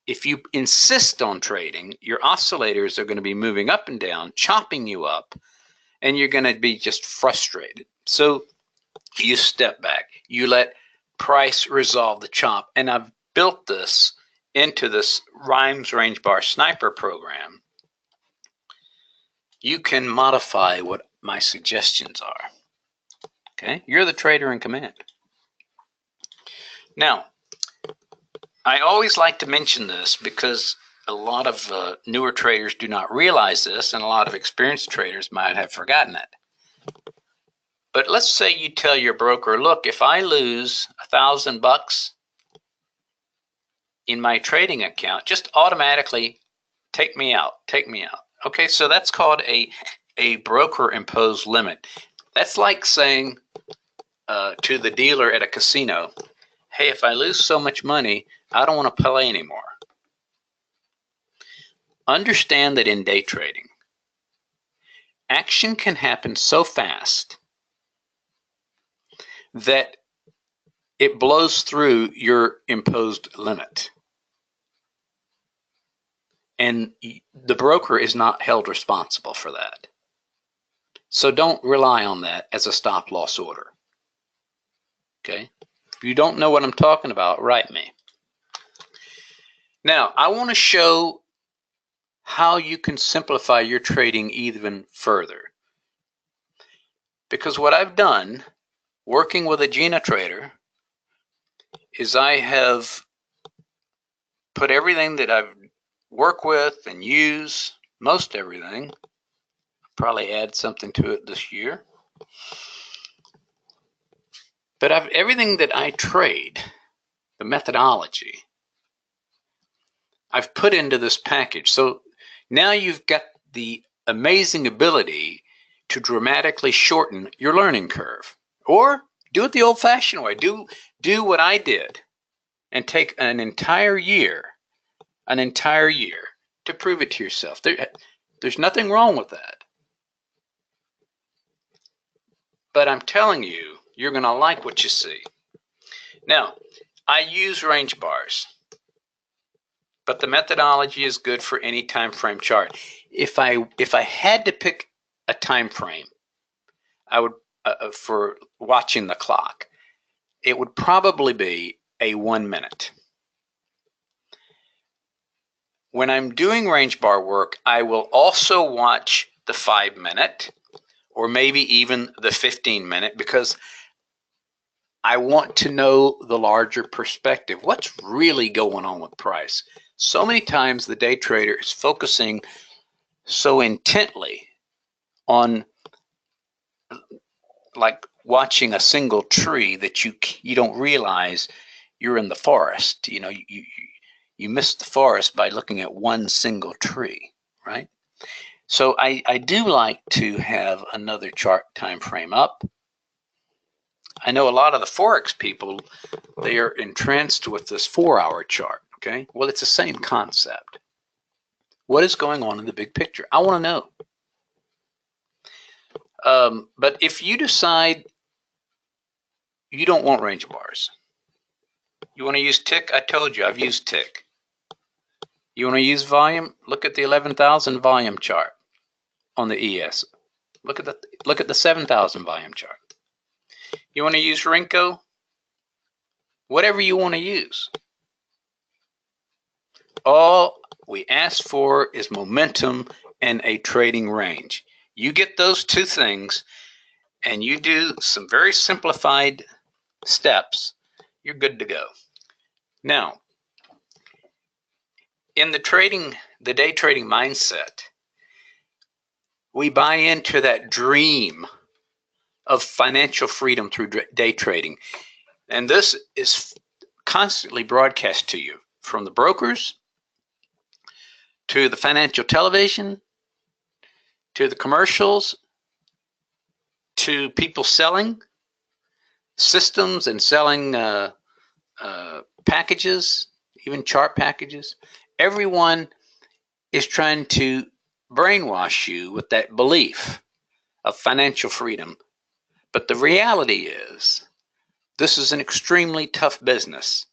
Speaker 1: if you insist on trading, your oscillators are going to be moving up and down, chopping you up, and you're going to be just frustrated. So you step back. You let price resolve the chop. And I've built this into this Rhymes Range Bar Sniper program. You can modify what my suggestions are. Okay, you're the trader in command. Now, I always like to mention this because a lot of newer traders do not realize this, and a lot of experienced traders might have forgotten it. But let's say you tell your broker, look, if I lose $1,000 in my trading account, just automatically take me out, take me out. Okay, so that's called a broker imposed limit. That's like saying to the dealer at a casino, hey, if I lose so much money, I don't want to play anymore. Understand that in day trading, action can happen so fast that it blows through your imposed limit. And the broker is not held responsible for that. So don't rely on that as a stop loss order. Okay? If you don't know what I'm talking about, write me. Now, I want to show how you can simplify your trading even further. Because what I've done working with a Gina trader is I have put everything that I've worked with and use, most everything, probably add something to it this year. But everything that I trade, the methodology, I've put into this package. So now you've got the amazing ability to dramatically shorten your learning curve. Or do it the old-fashioned way. Do what I did and take an entire year to prove it to yourself. There's nothing wrong with that. But I'm telling you, you're going to like what you see. Now, I use range bars, but the methodology is good for any time frame chart. If I had to pick a time frame, I would for watching the clock, it would probably be a 1 minute. When I'm doing range bar work, I will also watch the 5 minute or maybe even the 15 minute because I want to know the larger perspective. What's really going on with price? So many times the day trader is focusing so intently on like watching a single tree that you don't realize you're in the forest. You know, you miss the forest by looking at one single tree, right? So I do like to have another chart time frame up. I know a lot of the Forex people, they are entranced with this 4-hour chart, okay? Well, it's the same concept. What is going on in the big picture? I want to know. But if you decide you don't want range bars, you want to use tick, I told you, I've used tick. You want to use volume? Look at the 11,000 volume chart on the ES. Look at the 7,000 volume chart. You want to use Renko? Whatever you want to use. All we ask for is momentum and a trading range. You get those two things and you do some very simplified steps, you're good to go. Now, in the day trading mindset, we buy into that dream of financial freedom through day trading. And this is constantly broadcast to you from the brokers, to the financial television, to the commercials, to people selling systems and selling packages, even chart packages. Everyone is trying to brainwash you with that belief of financial freedom. But the reality is, this is an extremely tough business.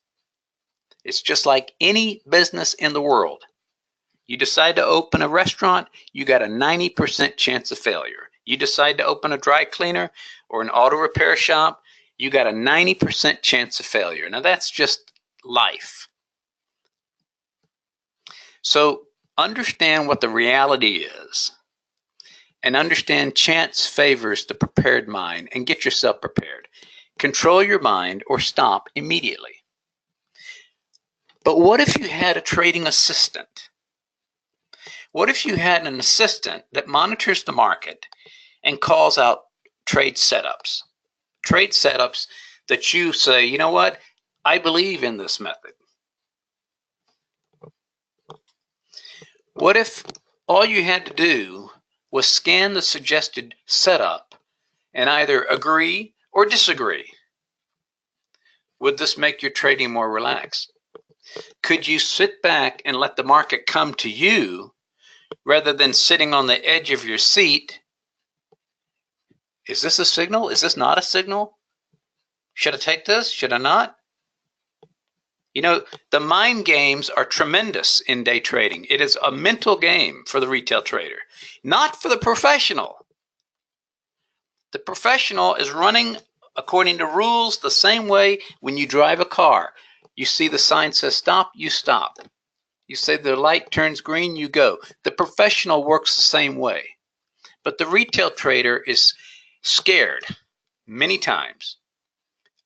Speaker 1: It's just like any business in the world. You decide to open a restaurant, you got a 90% chance of failure. You decide to open a dry cleaner or an auto repair shop, you got a 90% chance of failure. Now that's just life. So understand what the reality is and understand chance favors the prepared mind, and get yourself prepared. Control your mind or stop immediately. But what if you had a trading assistant? What if you had an assistant that monitors the market and calls out trade setups? Trade setups that you say, you know what, I believe in this method. What if all you had to do was scan the suggested setup and either agree or disagree? Would this make your trading more relaxed? Could you sit back and let the market come to you rather than sitting on the edge of your seat? Is this a signal? Is this not a signal? Should I take this? Should I not? You know, the mind games are tremendous in day trading. It is a mental game for the retail trader, not for the professional. The professional is running according to rules the same way when you drive a car. You see the sign says stop, you stop. You say the light turns green, you go. The professional works the same way. But the retail trader is scared many times,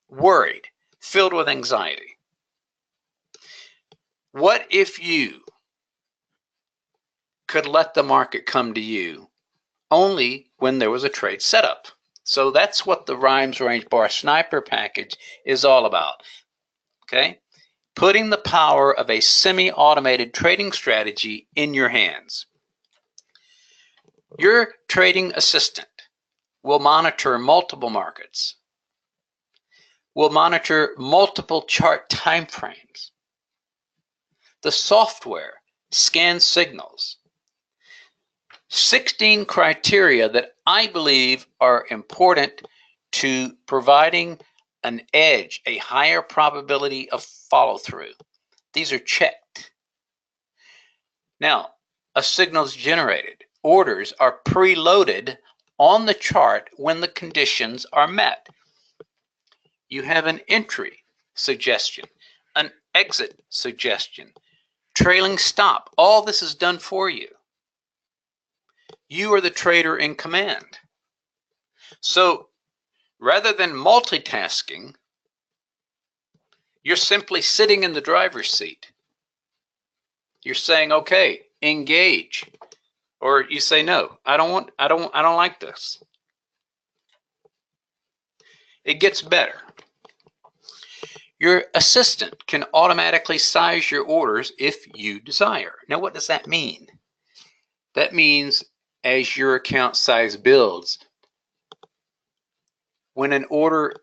Speaker 1: worried, filled with anxiety. What if you could let the market come to you only when there was a trade setup? So that's what the Rhymes Range Bar Sniper package is all about. Okay? Putting the power of a semi-automated trading strategy in your hands. Your trading assistant will monitor multiple markets, will monitor multiple chart timeframes. The software scans signals. 16 criteria that I believe are important to providing an edge, a higher probability of follow through. These are checked. Now, a signal is generated. Orders are preloaded on the chart when the conditions are met. You have an entry suggestion, an exit suggestion, trailing stop. All this is done for you. You are the trader in command. So rather than multitasking, you're simply sitting in the driver's seat. You're saying, okay, engage. Or you say, no, I don't like this. It gets better. Your assistant can automatically size your orders if you desire. Now, what does that mean? That means as your account size builds, when an order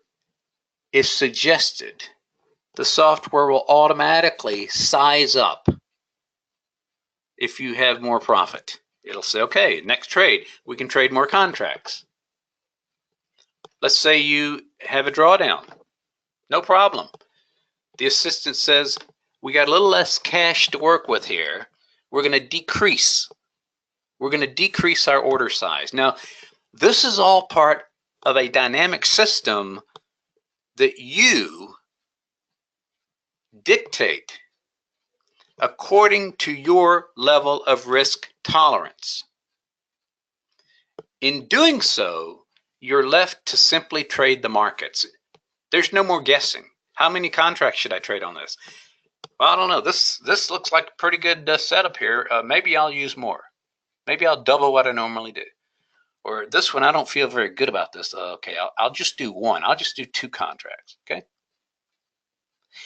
Speaker 1: is suggested, the software will automatically size up if you have more profit. It'll say, okay, next trade, we can trade more contracts. Let's say you have a drawdown. No problem. The assistant says, we got a little less cash to work with here. We're going to decrease. We're going to decrease our order size. Now, this is all part of a dynamic system that you dictate according to your level of risk tolerance. In doing so, you're left to simply trade the markets. There's no more guessing. How many contracts should I trade on this? Well, I don't know. This looks like a pretty good setup here. Maybe I'll use more. Maybe I'll double what I normally do. Or this one, I don't feel very good about this. Okay, I'll just do one. I'll just do 2 contracts. Okay.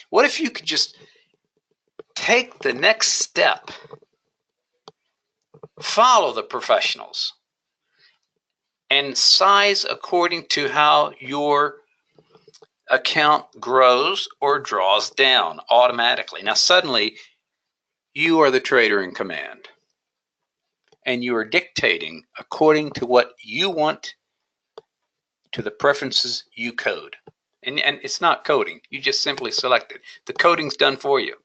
Speaker 1: What if you could just take the next step, follow the professionals, and size according to how your account grows or draws down automatically. Now suddenly you are the trader in command and you are dictating according to what you want, to the preferences you code. And it's not coding, you just simply select it. The coding's done for you.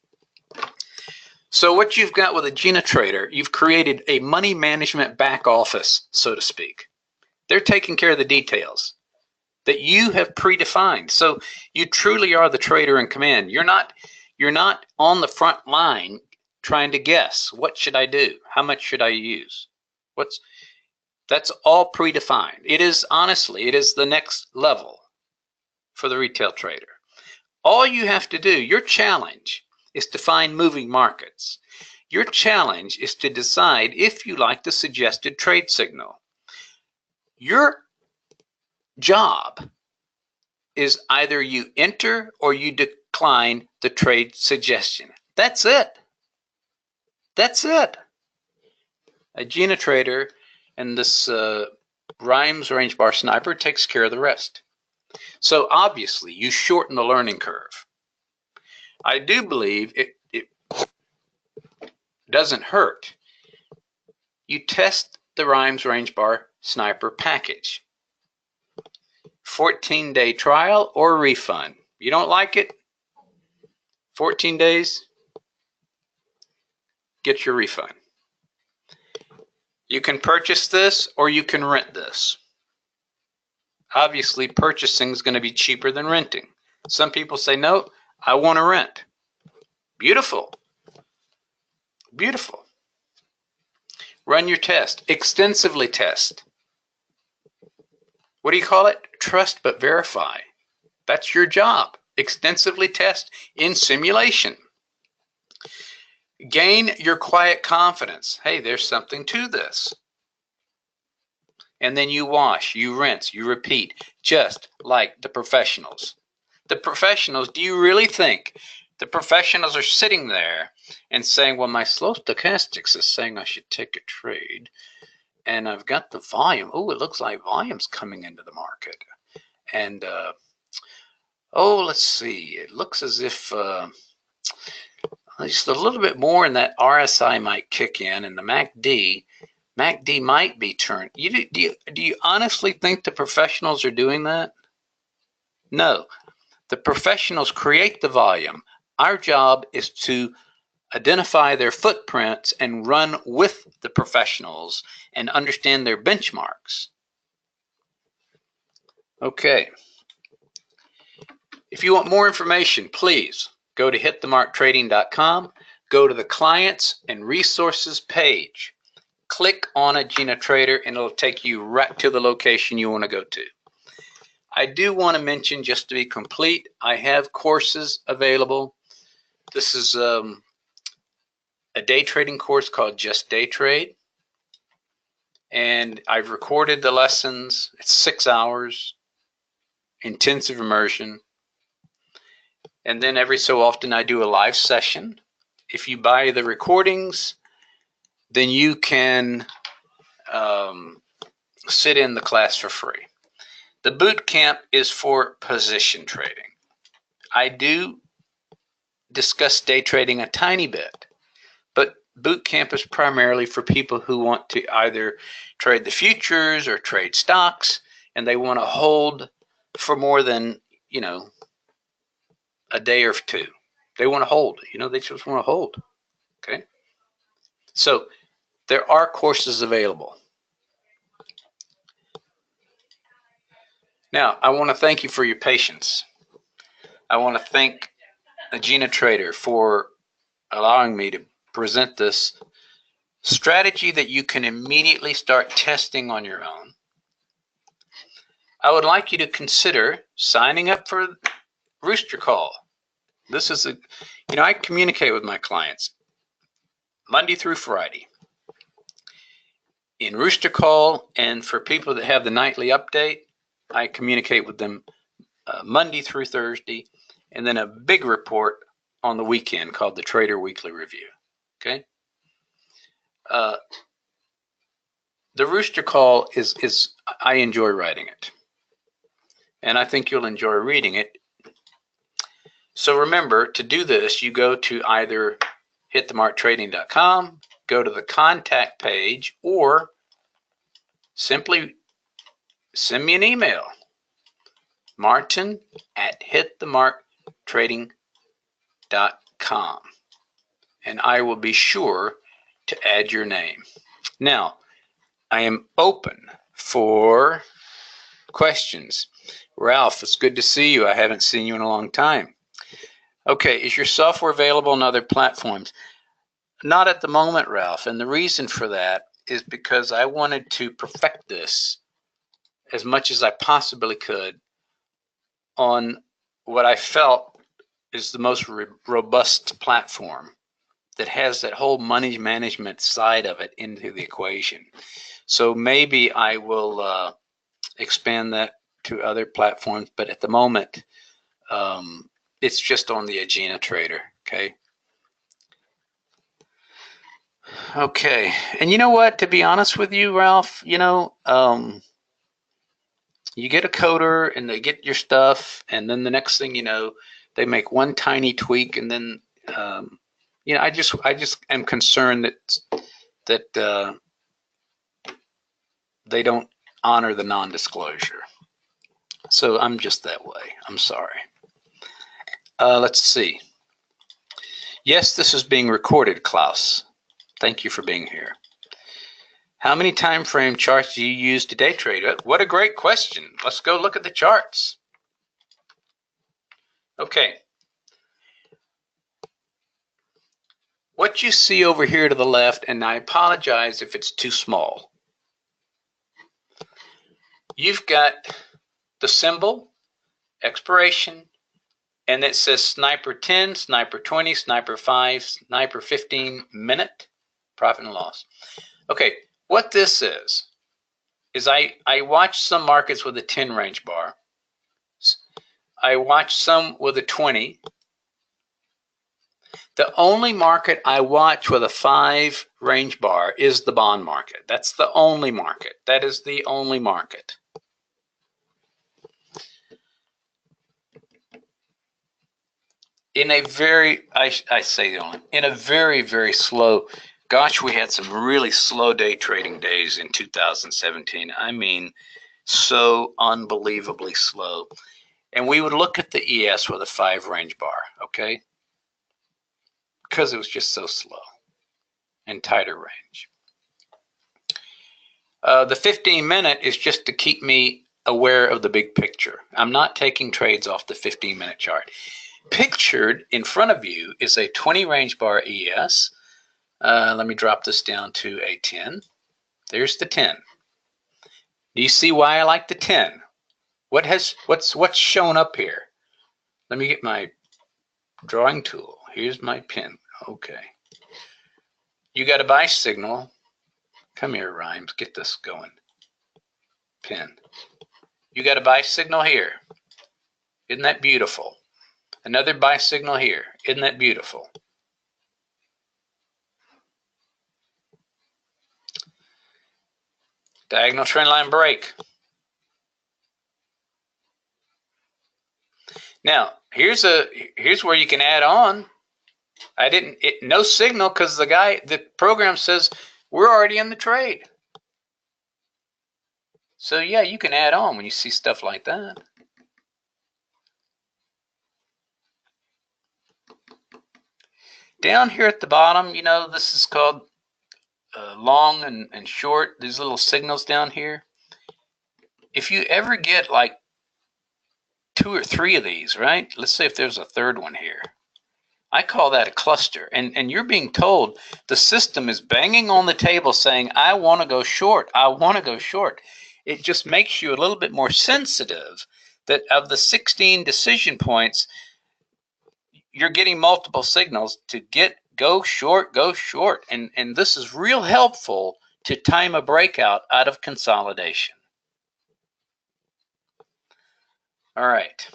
Speaker 1: So what you've got with a GinaTrader, you've created a money management back office, so to speak. They're taking care of the details that you have predefined. So you truly are the trader in command. You're not on the front line trying to guess, what should I do? How much should I use? That's all predefined. It is, honestly, it is the next level for the retail trader. All you have to do, your challenge is to find moving markets. Your challenge is to decide if you like the suggested trade signal. Your job is either you enter or you decline the trade suggestion. That's it. That's it. A GinaTrader and this Rhymes range bar sniper takes care of the rest. So obviously you shorten the learning curve. I do believe it doesn't hurt. You test the Rhymes range bar sniper package. 14-day trial or refund. You don't like it? 14 days, get your refund. You can purchase this or you can rent this. Obviously, purchasing is going to be cheaper than renting. Some people say, no, I want to rent. Beautiful. Beautiful. Run your test. Extensively test. What do you call it? Trust but verify. That's your job. Extensively test in simulation. Gain your quiet confidence. Hey, there's something to this. And then you wash, you rinse, you repeat, just like the professionals. The professionals, do you really think the professionals are sitting there and saying, well, my slow stochastics is saying I should take a trade, and I've got the volume. Oh, it looks like volume's coming into the market. And, oh, let's see. It looks as if just a little bit more and that RSI might kick in, and the MACD might be turned. Do you honestly think the professionals are doing that? No. The professionals create the volume. Our job is to identify their footprints and run with the professionals and understand their benchmarks. Okay. If you want more information, please go to hitthemarktrading.com, go to the clients and resources page. Click on a GinaTrader and it'll take you right to the location you want to go to. I do want to mention, just to be complete, I have courses available. This is a day trading course called Just Day Trade. And I've recorded the lessons. It's 6 hours, intensive immersion. And then every so often I do a live session. If you buy the recordings, then you can sit in the class for free. The boot camp is for position trading. I do discuss day trading a tiny bit, but boot camp is primarily for people who want to either trade the futures or trade stocks, and they want to hold for more than, a day or two. They want to hold, they just want to hold. Okay. So there are courses available. Now, I want to thank you for your patience. I want to thank a GinaTrader for allowing me to present this strategy that you can immediately start testing on your own. I would like you to consider signing up for Rooster Call. This is I communicate with my clients Monday through Friday. In Rooster Call, and for people that have the nightly update, I communicate with them Monday through Thursday, and then a big report on the weekend called the Trader Weekly Review. Okay. The Rooster Call is I enjoy writing it, and I think you'll enjoy reading it. So remember, to do this, you go to either hitthemarktrading.com, go to the contact page, or simply send me an email, martin@hitthemarktrading.com, and I will be sure to add your name. Now, I am open for questions. Ralph, it's good to see you. I haven't seen you in a long time. Okay, is your software available on other platforms? Not at the moment, Ralph, and the reason for that is because I wanted to perfect this as much as I possibly could on what I felt is the most robust platform that has that whole money management side of it into the equation. So maybe I will expand that to other platforms, but at the moment, it's just on the Agena Trader, okay? Okay, and you know what, to be honest with you, Ralph, you know, you get a coder and they get your stuff, and then the next thing you know, they make one tiny tweak, and then, you know, I just am concerned that they don't honor the non-disclosure. So I'm just that way. I'm sorry. Let's see. Yes, this is being recorded, Klaus. Thank you for being here. How many time frame charts do you use to day trade? What a great question. Let's go look at the charts. Okay. What you see over here to the left, and I apologize if it's too small. You've got the symbol, expiration, and it says Sniper 10, Sniper 20, Sniper 5, Sniper 15 minute, profit and loss. Okay, what this is I watch some markets with a 10 range bar. I watch some with a 20. The only market I watch with a 5 range bar is the bond market. That's the only market. That is the only market. In a very, I say the only, in a very, very slow, gosh, we had some really slow day trading days in 2017. I mean, so unbelievably slow. And we would look at the ES with a 5 range bar, okay? Because it was just so slow and tighter range. The 15 minute is just to keep me aware of the big picture. I'm not taking trades off the 15 minute chart. Pictured in front of you is a 20 range bar ES. Let me drop this down to a 10. There's the 10. Do you see why I like the 10? What's shown up here? Let me get my drawing tool. Here's my pen. Okay. You got a buy signal. Come here, Rhymes. Get this going. Pen. You got a buy signal here. Isn't that beautiful? Another buy signal here. Isn't that beautiful? Diagonal trend line break. Now, here's where you can add on. No signal because the program says we're already in the trade. So yeah, you can add on when you see stuff like that. Down here at the bottom, you know, this is called long and short. These little signals down here. If you ever get like 2 or 3 of these, right? Let's say if there's a third one here. I call that a cluster. And you're being told the system is banging on the table saying, I want to go short. I want to go short. It just makes you a little bit more sensitive that of the 16 decision points, you're getting multiple signals to go short, go short. And this is real helpful to time a breakout out of consolidation. All right.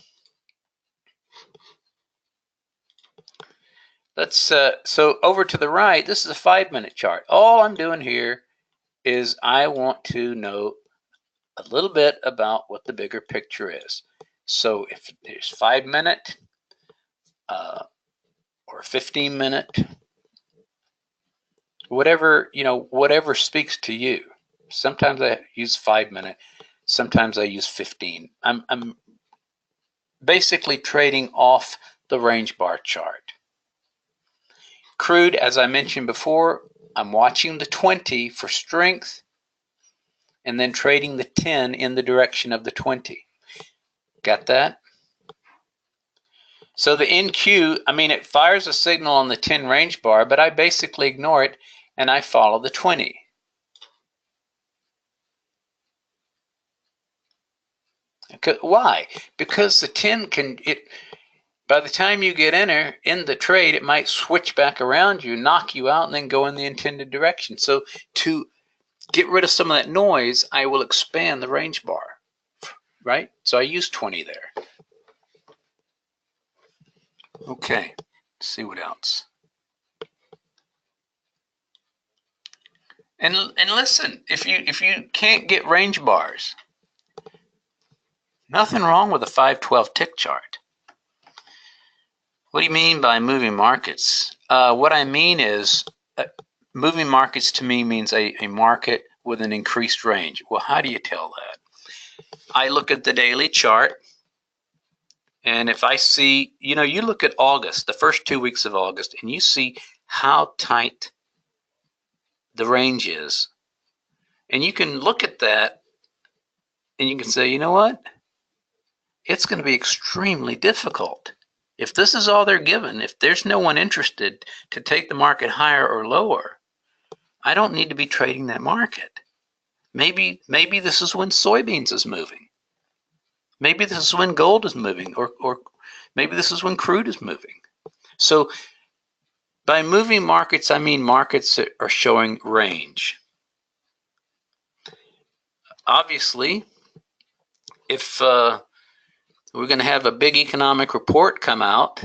Speaker 1: Let's so over to the right, this is a 5-minute chart. All I'm doing here is I want to know a little bit about what the bigger picture is. So if there's 5-minute, or 15-minute, whatever, whatever speaks to you. Sometimes I use 5-minute, sometimes I use 15. I'm basically trading off the range bar chart. Crude, as I mentioned before, I'm watching the 20 for strength and then trading the 10 in the direction of the 20. Got that? So the NQ, it fires a signal on the 10 range bar, but I basically ignore it and I follow the 20. Why? Because the 10 by the time you get in the trade, it might switch back around you, knock you out, and then go in the intended direction. So to get rid of some of that noise, I will expand the range bar, right? So I use 20 there. Okay, let's see what else. And listen, if you can't get range bars, nothing wrong with a 512 tick chart. What do you mean by moving markets? What I mean is moving markets to me means a market with an increased range. Well, how do you tell that? I look at the daily chart, and if I see, you look at August, the first 2 weeks of August, and you see how tight the range is. And you can look at that and you can say, you know what? It's going to be extremely difficult. If this is all they're given, if there's no one interested to take the market higher or lower, I don't need to be trading that market. Maybe this is when soybeans is moving. Maybe this is when gold is moving, or maybe this is when crude is moving. So by moving markets, I mean markets that are showing range. Obviously, if we're going to have a big economic report come out,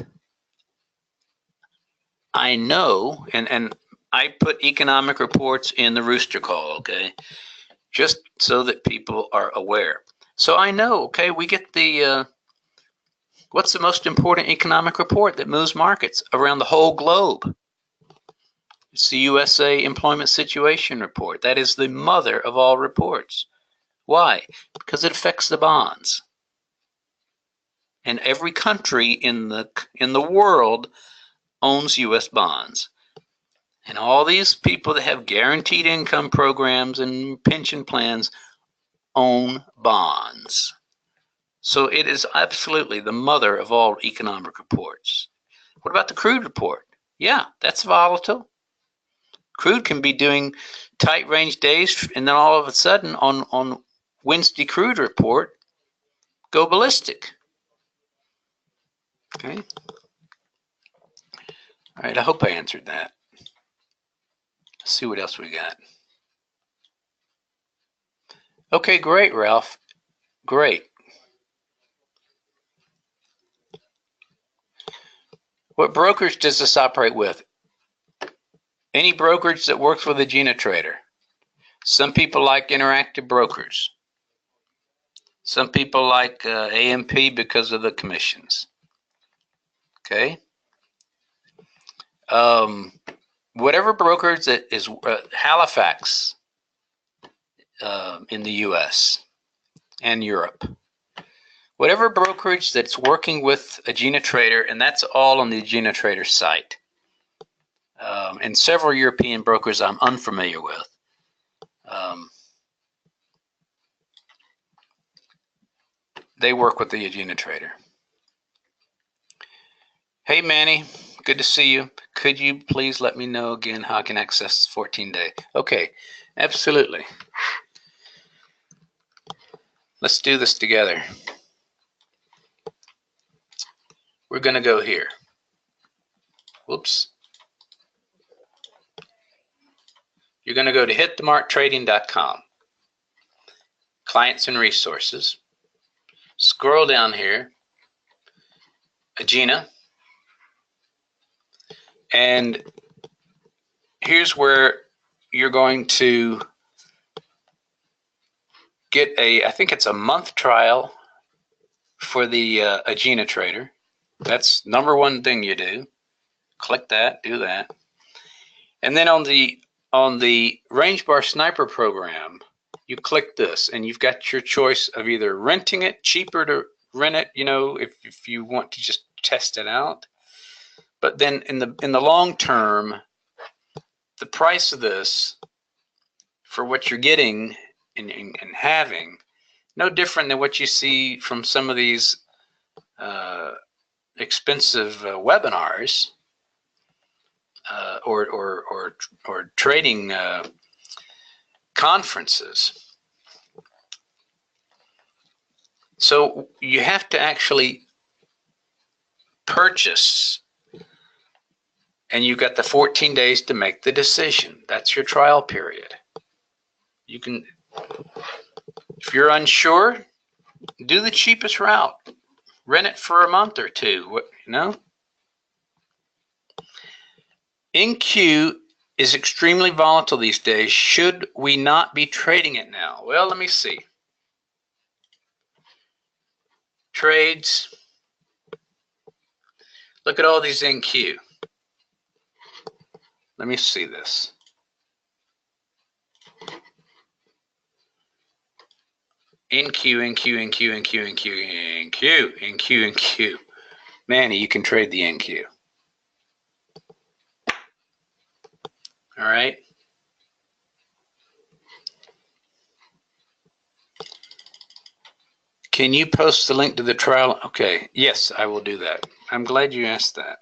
Speaker 1: I know, and I put economic reports in the rooster call, okay, just so that people are aware. So I know, okay, we get the, what's the most important economic report that moves markets around the whole globe? It's the USA Employment Situation Report. That is the mother of all reports. Why? Because it affects the bonds. And every country in the world owns U.S. bonds. And all these people that have guaranteed income programs and pension plans own bonds. So it is absolutely the mother of all economic reports. What about the crude report? Yeah, that's volatile. Crude can be doing tight range days, and then all of a sudden on Wednesday crude report, go ballistic. Okay. All right, I hope I answered that. Let's see what else we got. Okay, great, Ralph. Great. What brokerage does this operate with? Any brokerage that works with a GinaTrader. Some people like interactive brokers. Some people like AMP because of the commissions. Okay. Whatever brokerage that is Halifax in the US and Europe. Whatever brokerage that's working with a GinaTrader, and that's all on the GinaTrader site. And several European brokers I'm unfamiliar with. They work with the GinaTrader. Hey Manny, good to see you. Could you please let me know again how I can access 14-day? Okay, absolutely. Let's do this together. We're going to go here. Whoops. You're going to go to hitthemarktrading.com. Clients and resources. Scroll down here. Agena. And here's where you're going to get I think it's a month trial for the GinaTrader. That's number one thing you do. Click that, do that. And then on the range bar sniper program, you click this and you've got your choice of either renting it, cheaper to rent it, if you want to just test it out. But then in the long term, the price of this for what you're getting and having, no different than what you see from some of these expensive webinars or trading conferences. So you have to actually purchase, and you've got the 14 days to make the decision. That's your trial period. You can, if you're unsure, do the cheapest route. Rent it for a month or two, NQ is extremely volatile these days. Should we not be trading it now? Well, let me see. Trades. Look at all these NQ. Let me see this. NQ. Manny, you can trade the NQ. All right. Can you post the link to the trial? Okay. Yes, I will do that. I'm glad you asked that.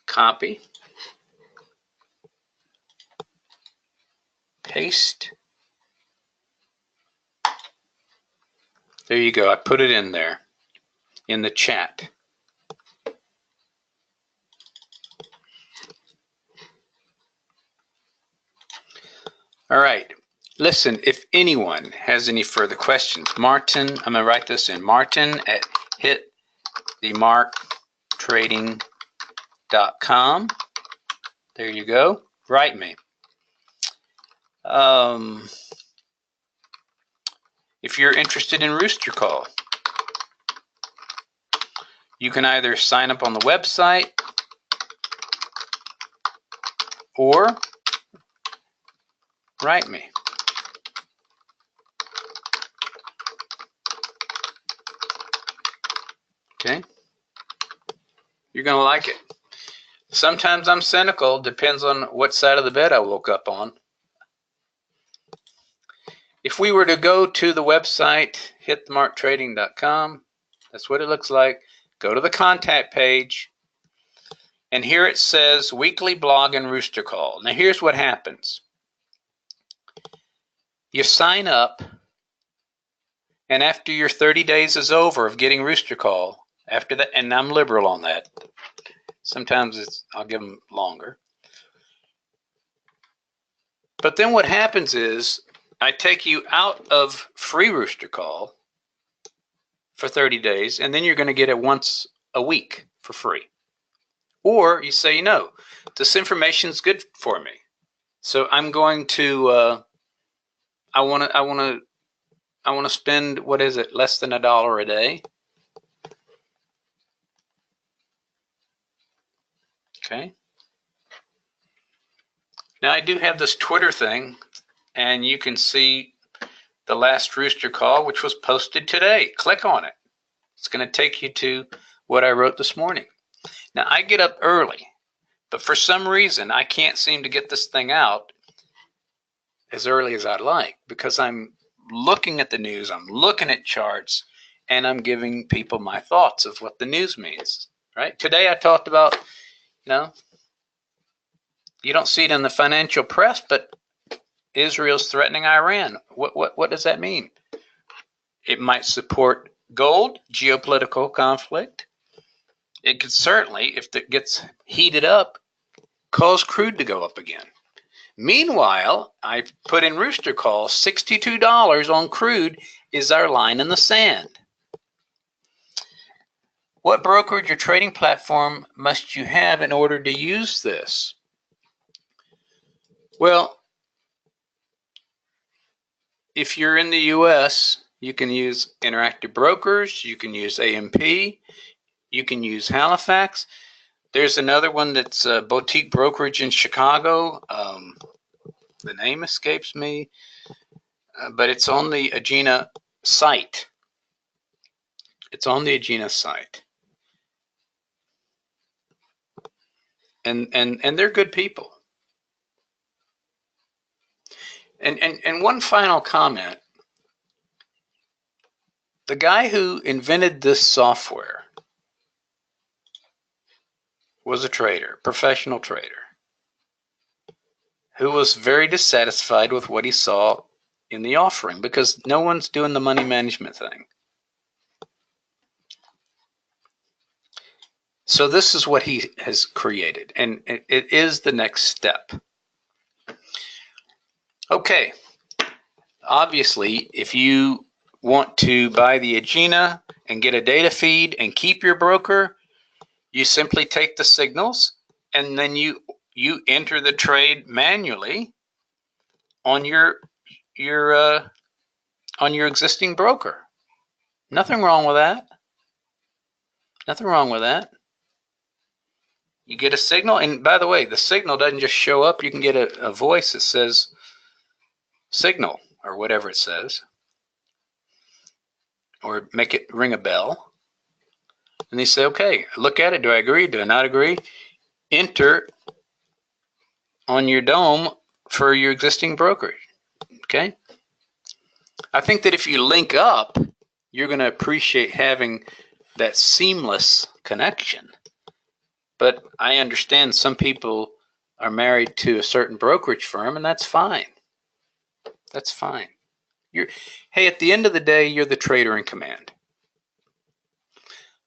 Speaker 1: Copy. Paste. There you go. I put it in there in the chat. All right. Listen, if anyone has any further questions, Martin, I'm going to write this in, Martin at hitthemarktrading.com. There you go. Write me. If you're interested in Rooster Call, you can either sign up on the website or write me. Okay? You're going to like it. Sometimes I'm cynical, depends on what side of the bed I woke up on. If we were to go to the website, hitthemarktrading.com, that's what it looks like. Go to the contact page, and here it says weekly blog and Rooster Call. Now here's what happens. You sign up, and after your 30 days is over of getting Rooster Call, after that, and I'm liberal on that. Sometimes I'll give them longer. But then what happens is I take you out of free Rooster Call for 30 days, and then you're going to get it once a week for free. Or you say, no, this information is good for me. So I'm going to, I want to spend, what is it, less than $1 a day. Okay. Now I do have this Twitter thing, and you can see the last Rooster Call, which was posted today. Click on it. It's going to take you to what I wrote this morning. Now I get up early, but for some reason I can't seem to get this thing out as early as I'd like, because I'm looking at the news, I'm looking at charts, and I'm giving people my thoughts of what the news means. Right? Today I talked about, you don't see it in the financial press, but Israel's threatening Iran. What does that mean? It might support gold, geopolitical conflict. It could certainly, if it gets heated up, cause crude to go up again. Meanwhile, I put in Rooster Call, $62 on crude is our line in the sand. What brokerage or trading platform must you have in order to use this? Well, if you're in the US, you can use Interactive Brokers, you can use AMP, you can use Halifax. There's another one that's a boutique brokerage in Chicago. The name escapes me, but it's on the Agena site. It's on the Agena site. And they're good people. And one final comment. The guy who invented this software was a trader, professional trader, who was very dissatisfied with what he saw in the offering because no one's doing the money management thing. So this is what he has created, and it is the next step. Okay, obviously, if you want to buy the Agena and get a data feed and keep your broker, you simply take the signals and then you enter the trade manually on your existing broker. Nothing wrong with that. Nothing wrong with that. You get a signal, and by the way, the signal doesn't just show up. You can get a voice that says signal or whatever it says, or make it ring a bell. And they say, okay, look at it. Do I agree? Do I not agree? Enter on your dome for your existing brokerage. Okay. I think that if you link up, you're going to appreciate having that seamless connection. But I understand some people are married to a certain brokerage firm, and that's fine. That's fine. Hey, at the end of the day, you're the trader in command.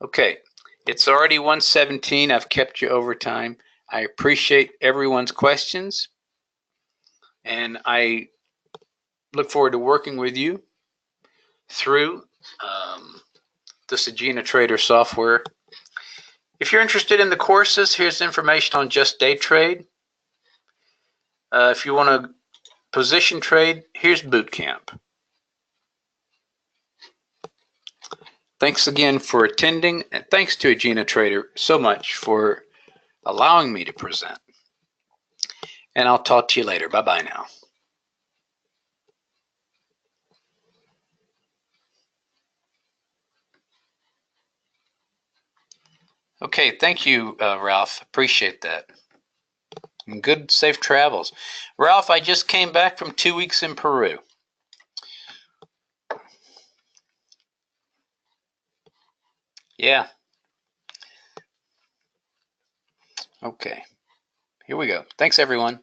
Speaker 1: Okay, it's already 1:17. I've kept you over time. I appreciate everyone's questions, and I look forward to working with you through this Agena Trader software. If you're interested in the courses, here's information on just day trade. If you want to position trade, here's boot camp. Thanks again for attending, and thanks to Agena Trader so much for allowing me to present. And I'll talk to you later. Bye-bye now. Okay, thank you, Ralph. Appreciate that. And good, safe travels. Ralph, I just came back from 2 weeks in Peru. Yeah. Okay. Here we go. Thanks, everyone.